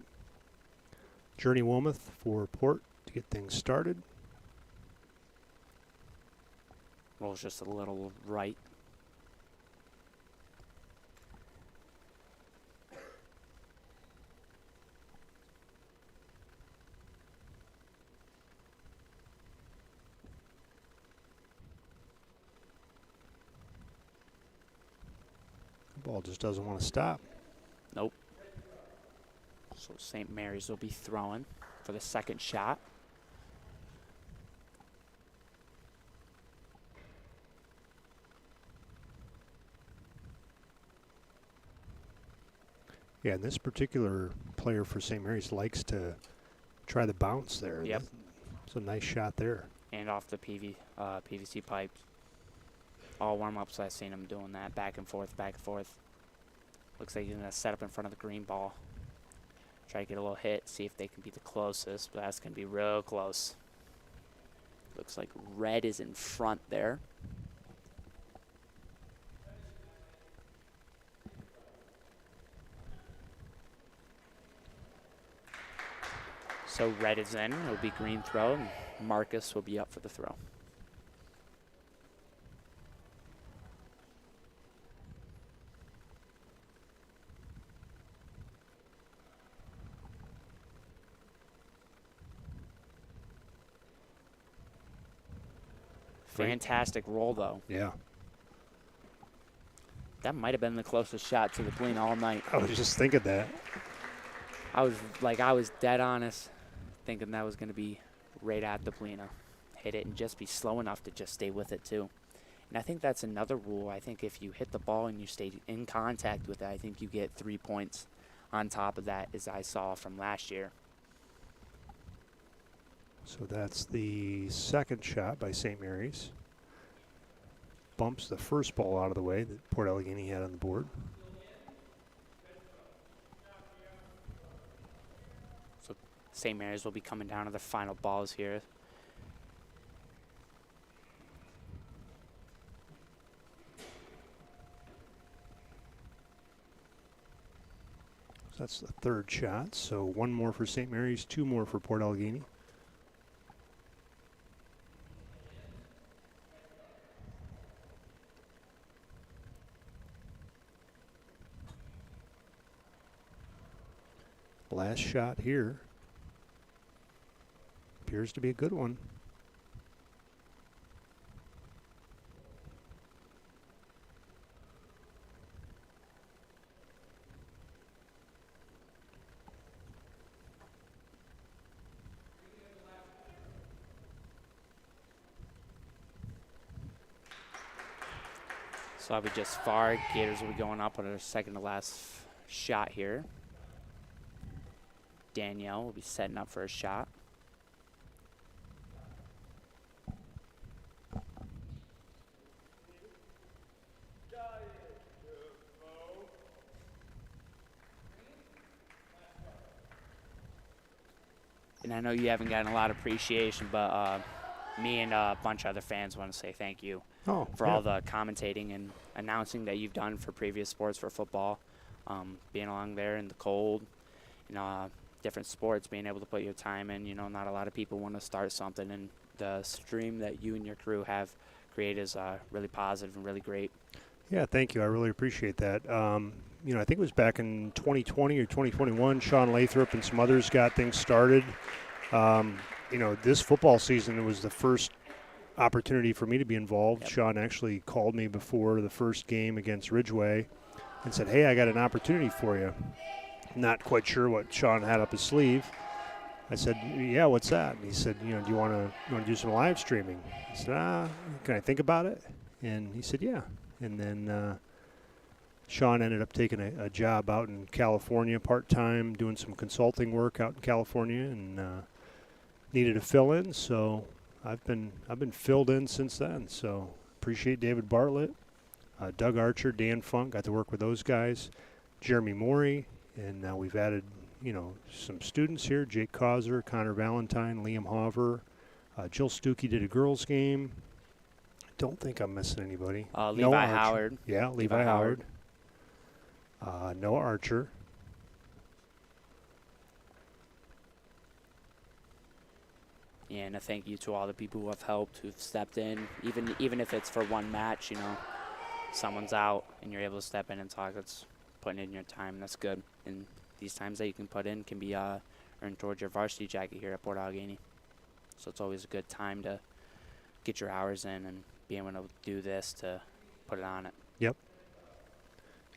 Journey Wilmoth for Port to get things started. Rolls just a little right. The ball just doesn't want to stop. Nope. So St. Mary's will be throwing for the second shot. Yeah, and this particular player for St. Mary's likes to try the bounce there. Yep. It's a nice shot there. And off the PVC pipe. All warm-ups, I've seen him doing that, back and forth, back and forth. Looks like he's going to set up in front of the green ball. Try to get a little hit, see if they can be the closest, but that's going to be real close. Looks like red is in front there. So red is in. It'll be green throw, and Marcus will be up for the throw. Fantastic roll, though. Yeah. That might have been the closest shot to the Polina all night. I was just thinking that. I was dead honest, thinking that was going to be right at the Polina. Hit it and just be slow enough to just stay with it, too. And I think that's another rule. I think if you hit the ball and you stay in contact with it, I think you get 3 points on top of that, as I saw from last year. So that's the second shot by St. Mary's. Bumps the first ball out of the way that Port Allegany had on the board. So St. Mary's will be coming down to the final balls here. So that's the third shot. So 1 more for St. Mary's, 2 more for Port Allegany. Last shot here appears to be a good one. So I would just far. Gators will be going up on their second to last shot here. Danielle will be setting up for a shot. And I know you haven't gotten a lot of appreciation, but me and a bunch of other fans want to say thank you for all the commentating and announcing that you've done for previous sports, for football, being along there in the cold, different sports, being able to put your time in. Not a lot of people want to start something, and the stream that you and your crew have created is really positive and really great. Yeah, thank you. I really appreciate that. I think it was back in 2020 or 2021, Sean Lathrop and some others got things started. This football season, it was the first opportunity for me to be involved. Yep. Sean actually called me before the first game against Ridgeway and said, "Hey, I got an opportunity for you." Not quite sure what Sean had up his sleeve. I said, "Yeah, what's that?" And he said, "Do you want to do some live streaming?" I said, "Can I think about it?" And he said, "Yeah." And then Sean ended up taking a job out in California part-time, doing some consulting work out in California, and needed a fill-in. So I've been filled in since then. So appreciate David Bartlett, Doug Archer, Dan Funk. Got to work with those guys, Jeremy Morey, and now we've added some students here: Jake Causer, Connor Valentine, Liam Hover, Jill Stuckey did a girls game. Don't think I'm missing anybody. Levi Howard. Yeah, Levi Howard. Noah Archer. Yeah, and a thank you to all the people who have helped, who've stepped in, even if it's for one match. Someone's out and you're able to step in and talk. It's putting in your time. That's good. And these times that you can put in can be earned towards your varsity jacket here at Port Allegany. So it's always a good time to get your hours in and be able to do this to put it on it. Yep.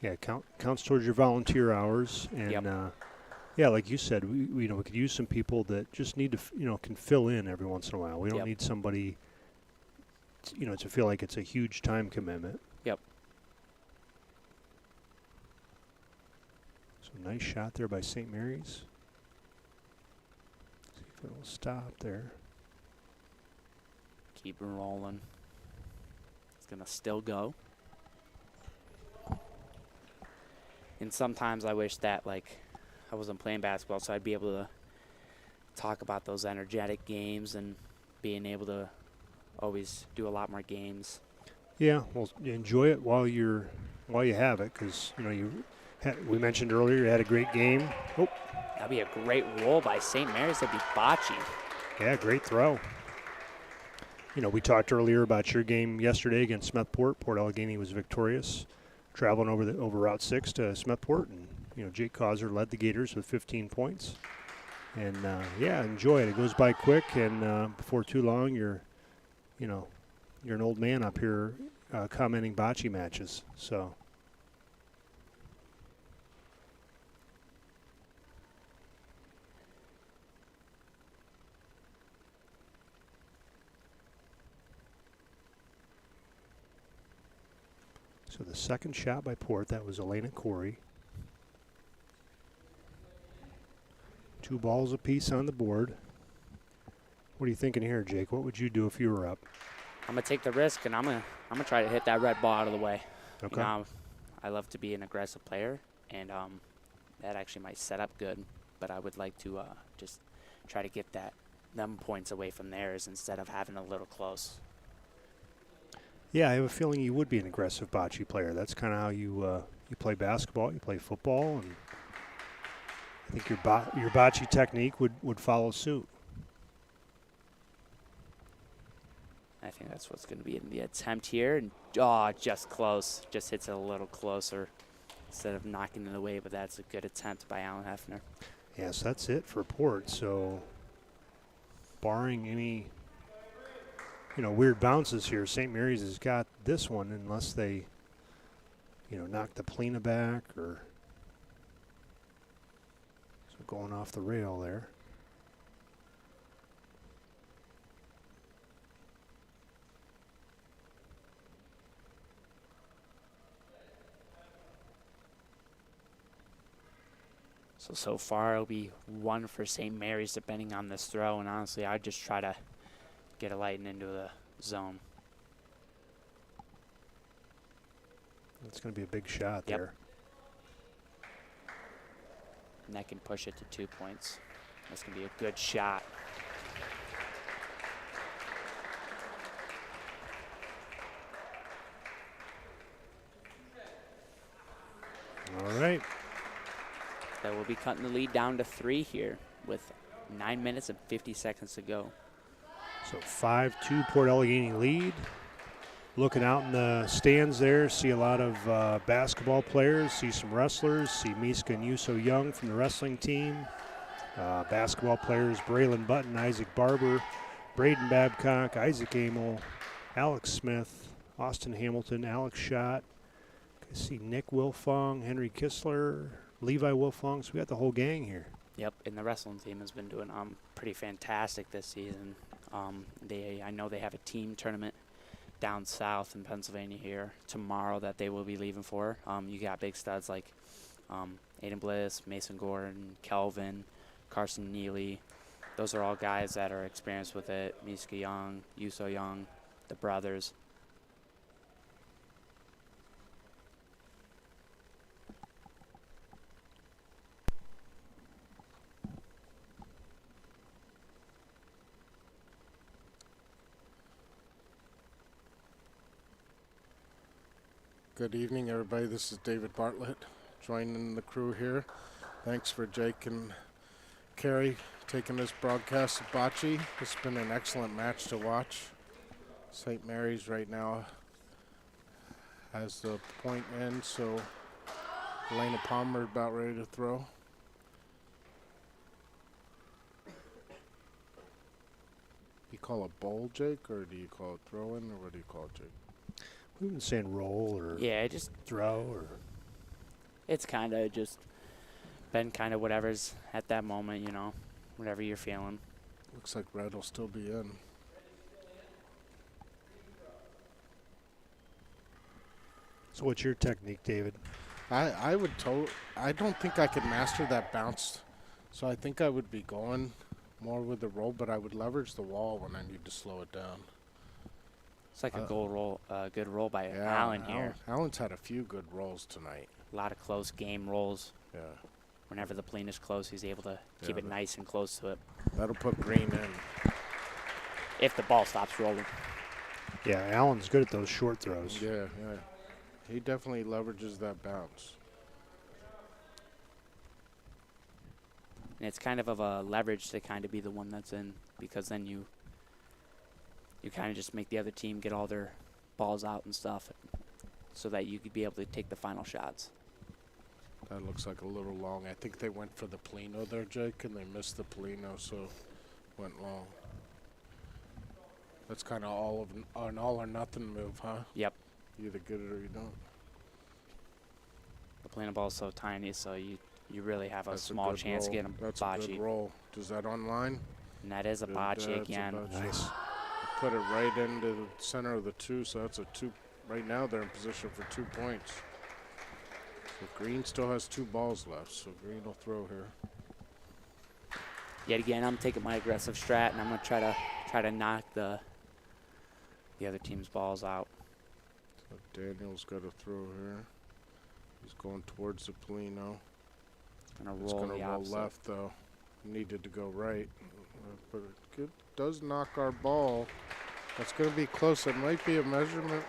Yeah, counts towards your volunteer hours, and Yep. Yeah, like you said, we could use some people that just need to can fill in every once in a while. We don't Yep. need somebody to feel like it's a huge time commitment. Yep. So nice shot there by St. Mary's. See if it'll stop there. Keep it rolling. It's going to still go. And sometimes I wish that, I wasn't playing basketball, so I'd be able to talk about those energetic games and being able to always do a lot more games. Yeah, well, enjoy it while you have it, because we mentioned earlier you had a great game. Oh, That'd be a great roll by St. Mary's. That'd be Bocce. yeah, great throw. We talked earlier about your game yesterday against Smethport. Port Allegany was victorious, traveling over Route 6 to Smethport, and Jake Causer led the Gators with 15 points. And enjoy it. It goes by quick, and before too long, you're an old man up here commenting bocce matches. So. So the second shot by Port, that was Elena Corey. 2 balls apiece on the board. What are you thinking here, Jake? What would you do if you were up? I'm gonna take the risk, and I'm gonna try to hit that red ball out of the way. Okay. You know, I love to be an aggressive player, and that actually might set up good. But I would like to just try to get them points away from theirs instead of having a little close. Yeah, I have a feeling you would be an aggressive bocce player. That's kind of how you play basketball, you play football, and I think your bocce technique would follow suit. I think that's what's going to be in the attempt here. And, just close. Just hits it a little closer instead of knocking it away, but that's a good attempt by Alan Hefner. Yes, that's it for Port. So barring any, weird bounces here, St. Mary's has got this one unless they, knock the Polina back or so going off the rail there. So far it'll be 1 for St. Mary's depending on this throw, and honestly I'd just try to get a light into the zone. That's going to be a big shot Yep. there. And that can push it to 2 points. That's going to be a good shot. All right. That will be cutting the lead down to 3 here with 9 minutes and 50 seconds to go. So 5-2 Port Allegany lead. Looking out in the stands there, see a lot of basketball players, see some wrestlers, see Miska and Yuso Young from the wrestling team. Basketball players, Braylon Button, Isaac Barber, Braden Babcock, Isaac Amel, Alex Smith, Austin Hamilton, Alex Schott. I see Nick Wilfong, Henry Kistler, Levi Wilfong. So we got the whole gang here. Yep, and the wrestling team has been doing pretty fantastic this season. I know they have a team tournament down south in Pennsylvania here tomorrow that they will be leaving for. You got big studs like Aiden Bliss, Mason Gordon, Kelvin, Carson Neely. Those are all guys that are experienced with it. Miska Young, Yuso Young, the brothers. Good evening, everybody. This is David Bartlett joining the crew here. Thanks for Jake and Carrie taking this broadcast of bocce. It's been an excellent match to watch. St. Mary's right now has the point in, so Elena Palmer about ready to throw. You call it bowl, Jake, or do you call it throw-in, or what do you call it, Jake? We've been saying roll or Yeah, just throw or. it's kind of just been kind of whatever's at that moment, whatever you're feeling. Looks like red will still be in. So what's your technique, David? I don't think I could master that bounce, so I think I would be going more with the roll, but I would leverage the wall when I need to slow it down. It's like a good roll by Allen here. Allen's had a few good rolls tonight. A lot of close game rolls. Yeah. Whenever the plane is close, he's able to keep it nice and close to it. That'll put green in. If the ball stops rolling. Yeah, Allen's good at those short throws. Yeah. He definitely leverages that bounce. And it's kind of a leverage to kind of be the one that's in, because then you kind of just make the other team get all their balls out and stuff so that you could be able to take the final shots. That looks like a little long. I think they went for the Polino there, Jake, and they missed the Polino, so went long. That's kind of an all or nothing move, huh? Yep. You either get it or you don't. The plane ball is so tiny, so you really have a That's small good chance roll. to get a That's a bocce. good roll. Does that online? And that is a Good, bocce that's a again. bocce. Nice. Put it right into the center of the 2, so that's a right now they're in position for 2 points. So Green still has 2 balls left, so Green will throw here. Yet again, I'm taking my aggressive strat, and I'm going to try to knock the other team's balls out. So Daniel's got to throw here. He's going towards the Polino. Going to It's roll going the to roll opposite. left, though. Needed to go right. But it does knock our ball. That's going to be close. It might be a measurement.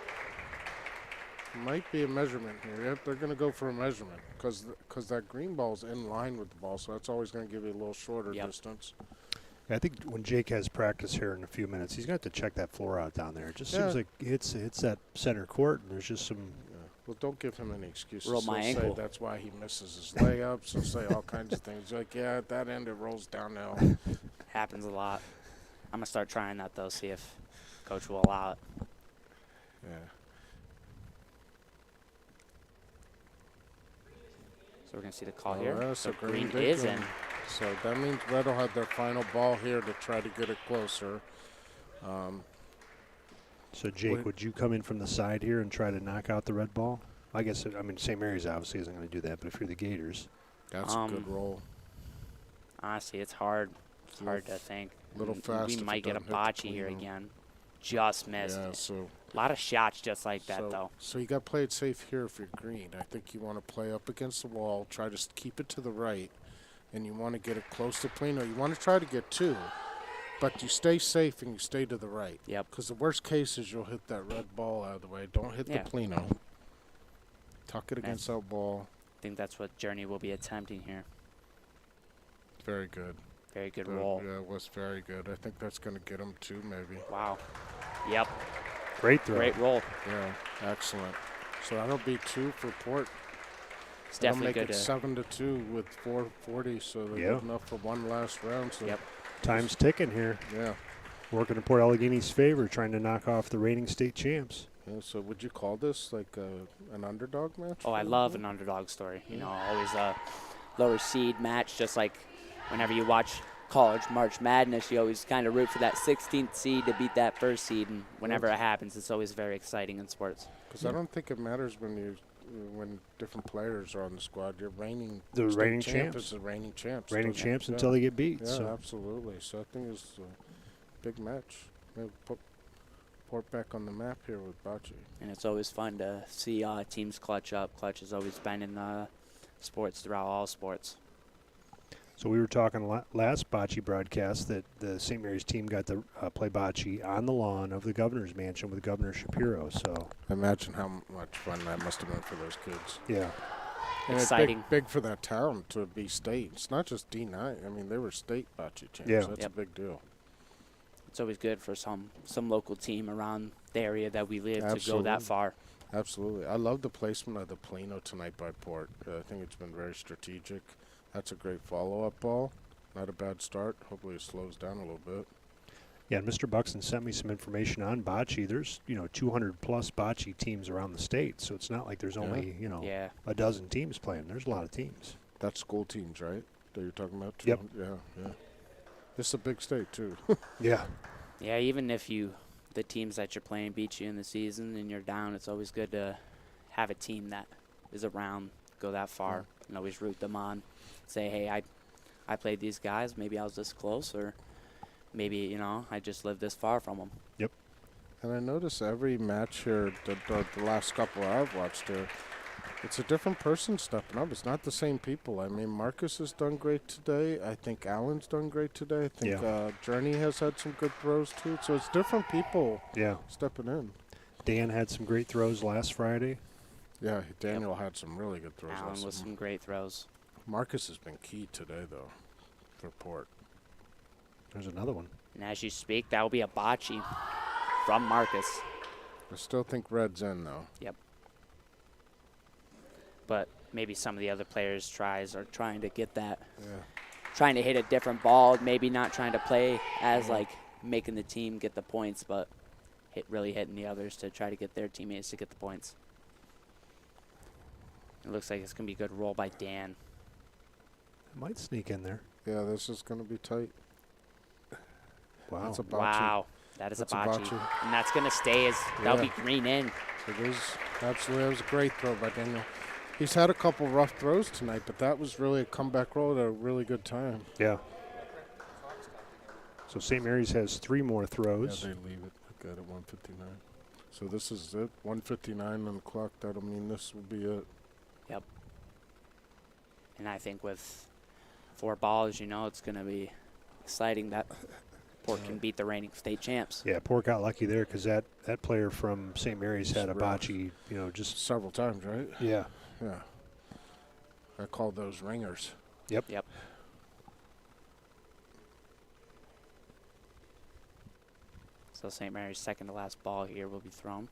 Might be a measurement here. Yep, they're going to go for a measurement because that green ball's in line with the ball, so that's always going to give you a little shorter distance. Yeah, I think when Jake has practice here in a few minutes, he's going to have to check that floor out down there. It just seems like it's that center court, and there's just some. Well, don't give him any excuses. Roll my He'll ankle. say that's why he misses his layups. He'll say all kinds of things. Like, yeah, at that end it rolls downhill. Happens a lot. I'm going to start trying that, though, see if Coach will allow it. Yeah. So we're going to see the call Oh, here. yeah, So so Green did is go. in. So that means Red will have their final ball here to try to get it closer. So Jake, would you come in from the side here and try to knock out the red ball? I guess St. Mary's obviously isn't going to do that, but if you're the Gators, That's a good roll. Honestly, it's hard. It's hard to think. Little fast We if might it get a doesn't hit the bocce here clean. again. Just missed Yeah, it. so A lot of shots just like that, though. So you got to play it safe here if you're Green. I think you want to play up against the wall, try to keep it to the right, and you want to get it close to Plano. You want to try to get 2, but you stay safe and you stay to the right. Yep. Because the worst case is you'll hit that red ball out of the way. Don't hit the Plano. Tuck it against that ball. I think that's what Journey will be attempting here. Very good. Very good roll. Yeah, it was very good. I think that's going to get him 2 maybe. Wow. Yep. great throw. Great roll. Yeah, excellent. So that'll be 2 for Port. It's That'll definitely make good it to 7-2 with 4:40, so they're good enough for one last round. So Yep. Time's ticking here. Yeah. Working in Port Allegany's favor, trying to knock off the reigning state champs. Yeah, so would you call this like an underdog match? Oh, I love an underdog story. You know, always a lower seed match, just like whenever you watch college March Madness, you always kind of root for that 16th seed to beat that first seed, and whenever it happens, it's always very exciting in sports. Because I don't think it matters when different players are on the squad. You're reigning. The state reigning champ champs. is the reigning champs. Reigning doesn't champs it? until they get beat. Yeah, So absolutely. So I think it's a big match. Maybe put Port back on the map here with Bocce. And it's always fun to see teams clutch up. Clutch has always been in sports throughout all sports. So we were talking last bocce broadcast that the St. Mary's team got to play bocce on the lawn of the governor's mansion with Governor Shapiro. So Imagine how much fun that must have been for those kids. yeah, And it's Exciting. big for that town to be state. It's not just D9. I mean, they were state bocce champs. Yeah. That's a big deal. It's always good for some local team around the area that we live to go Absolutely. that far. Absolutely. I love the placement of the Plano tonight by Port. I think it's been very strategic. That's a great follow-up ball. Not a bad start. Hopefully it slows down a little bit. yeah. And Mr. Buxton sent me some information on bocce. There's 200 plus bocce teams around the state, so it's not like there's only Yeah. a dozen teams playing. There's a lot of teams. That's school teams, right? That you're talking about? Yep. Yeah. This is a big state, too. Yeah. Yeah, even if the teams that you're playing beat you in the season and you're down, it's always good to have a team that is around, go that far, and always root them on. Say, hey, I played these guys. Maybe I was this close, or maybe, I just lived this far from them. Yep. And I notice every match here, the last couple I've watched here, it's a different person stepping up. It's not the same people. I mean, Marcus has done great today. I think Allen's done great today. I think Journey has had some good throws, too. So it's different people stepping in. Dan had some great throws last Friday. Yeah, Daniel had some really good throws. Allen with some great throws. Marcus has been key today, though, for Port. There's another one. And as you speak, that will be a bocce from Marcus. I still think Red's in, though. Yep. But maybe some of the other players' tries are trying to get that, trying to hit a different ball, maybe not trying to play as like making the team get the points, but really hitting the others to try to get their teammates to get the points. It looks like it's going to be a good roll by Dan. It might sneak in there. Yeah, this is going to be tight. Wow. That's a bocce. Wow. That is That's a a bocce. bocce. And that's going to stay as that'll Yeah. be green in. It is absolutely. That was a great throw by Daniel. He's had a couple rough throws tonight, but that was really a comeback roll at a really good time. Yeah. So St. Mary's has 3 more throws. Yeah, they leave it good at 159. So this is it. 159 on the clock. That'll mean this will be it. Yep. And I think with 4 balls, it's going to be exciting that Port can beat the reigning state champs. Yeah, Port got lucky there because that player from St. Mary's had a bocce, just Several times, right? yeah. Yeah. I call those ringers. Yep. So St. Mary's second to last ball here will be thrown.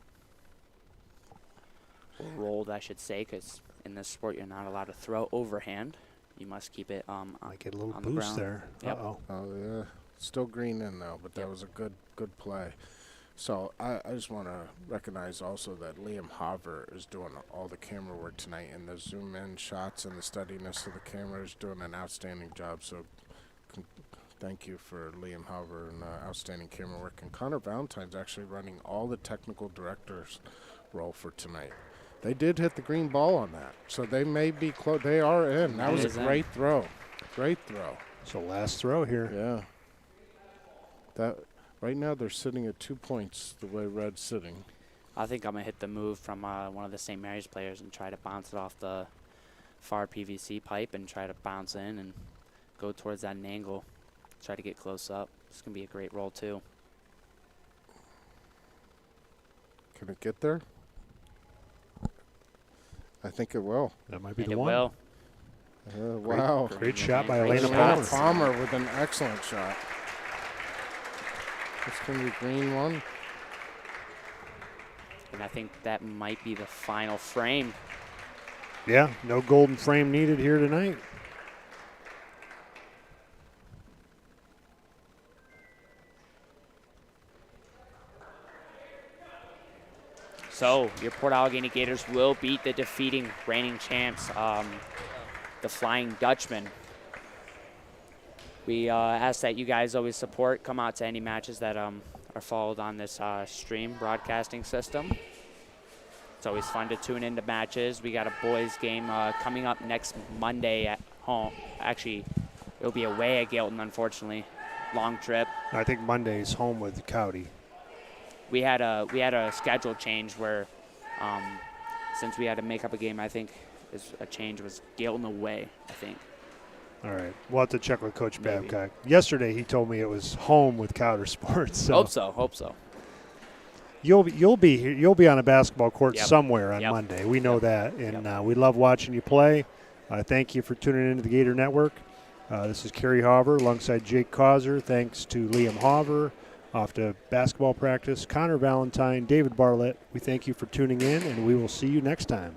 Or rolled, I should say, because in this sport you're not allowed to throw overhand. You must keep it Might get a little on the boost ground. there. Yep. Uh-oh. Oh, yeah. Still green in, though, but that Yep. was a good play. So I just want to recognize also that Liam Hover is doing all the camera work tonight, and the zoom-in shots and the steadiness of the camera is doing an outstanding job. So thank you for Liam Hover and outstanding camera work. And Connor Valentine's actually running all the technical director's role for tonight. They did hit the green ball on that, so they may be close. They are in. That It was is a in. great throw. Great throw. So last throw here. Yeah. That right now they're sitting at 2 points the way Red's sitting. I think I'm going to hit the move from one of the St. Mary's players and try to bounce it off the far PVC pipe and try to bounce in and go towards that angle. Try to get close up. It's going to be a great roll, too. Can it get there? I think it will. That might be And the it one. will. Wow. Great shot by Great Elena shot. Palmer. Palmer with an excellent shot. It's going to be green one. And I think that might be the final frame. Yeah, no golden frame needed here tonight. So your Port Allegany Gators will beat the defeating reigning champs, the Flying Dutchman. We ask that you guys always support, come out to any matches that are followed on this stream broadcasting system. It's always fun to tune into matches. We got a boys game coming up next Monday at home. Actually, it'll be away at Galton, unfortunately. Long trip. I think Monday's home with Cowdy. We had a schedule change where, since we had to make up a game, I think a change was Galton away, I think. All right, we'll have to check with Coach Maybe. Babcock. Yesterday he told me it was home with Cowder Sports. So Hope so. You'll be here. You'll be on a basketball court Yep. somewhere on Yep. Monday. We know Yep. that, and we love watching you play. Thank you for tuning into the Gator Network. This is Kerry Hover alongside Jake Causer. Thanks to Liam Hover off to basketball practice. Connor Valentine, David Bartlett. We thank you for tuning in, and we will see you next time.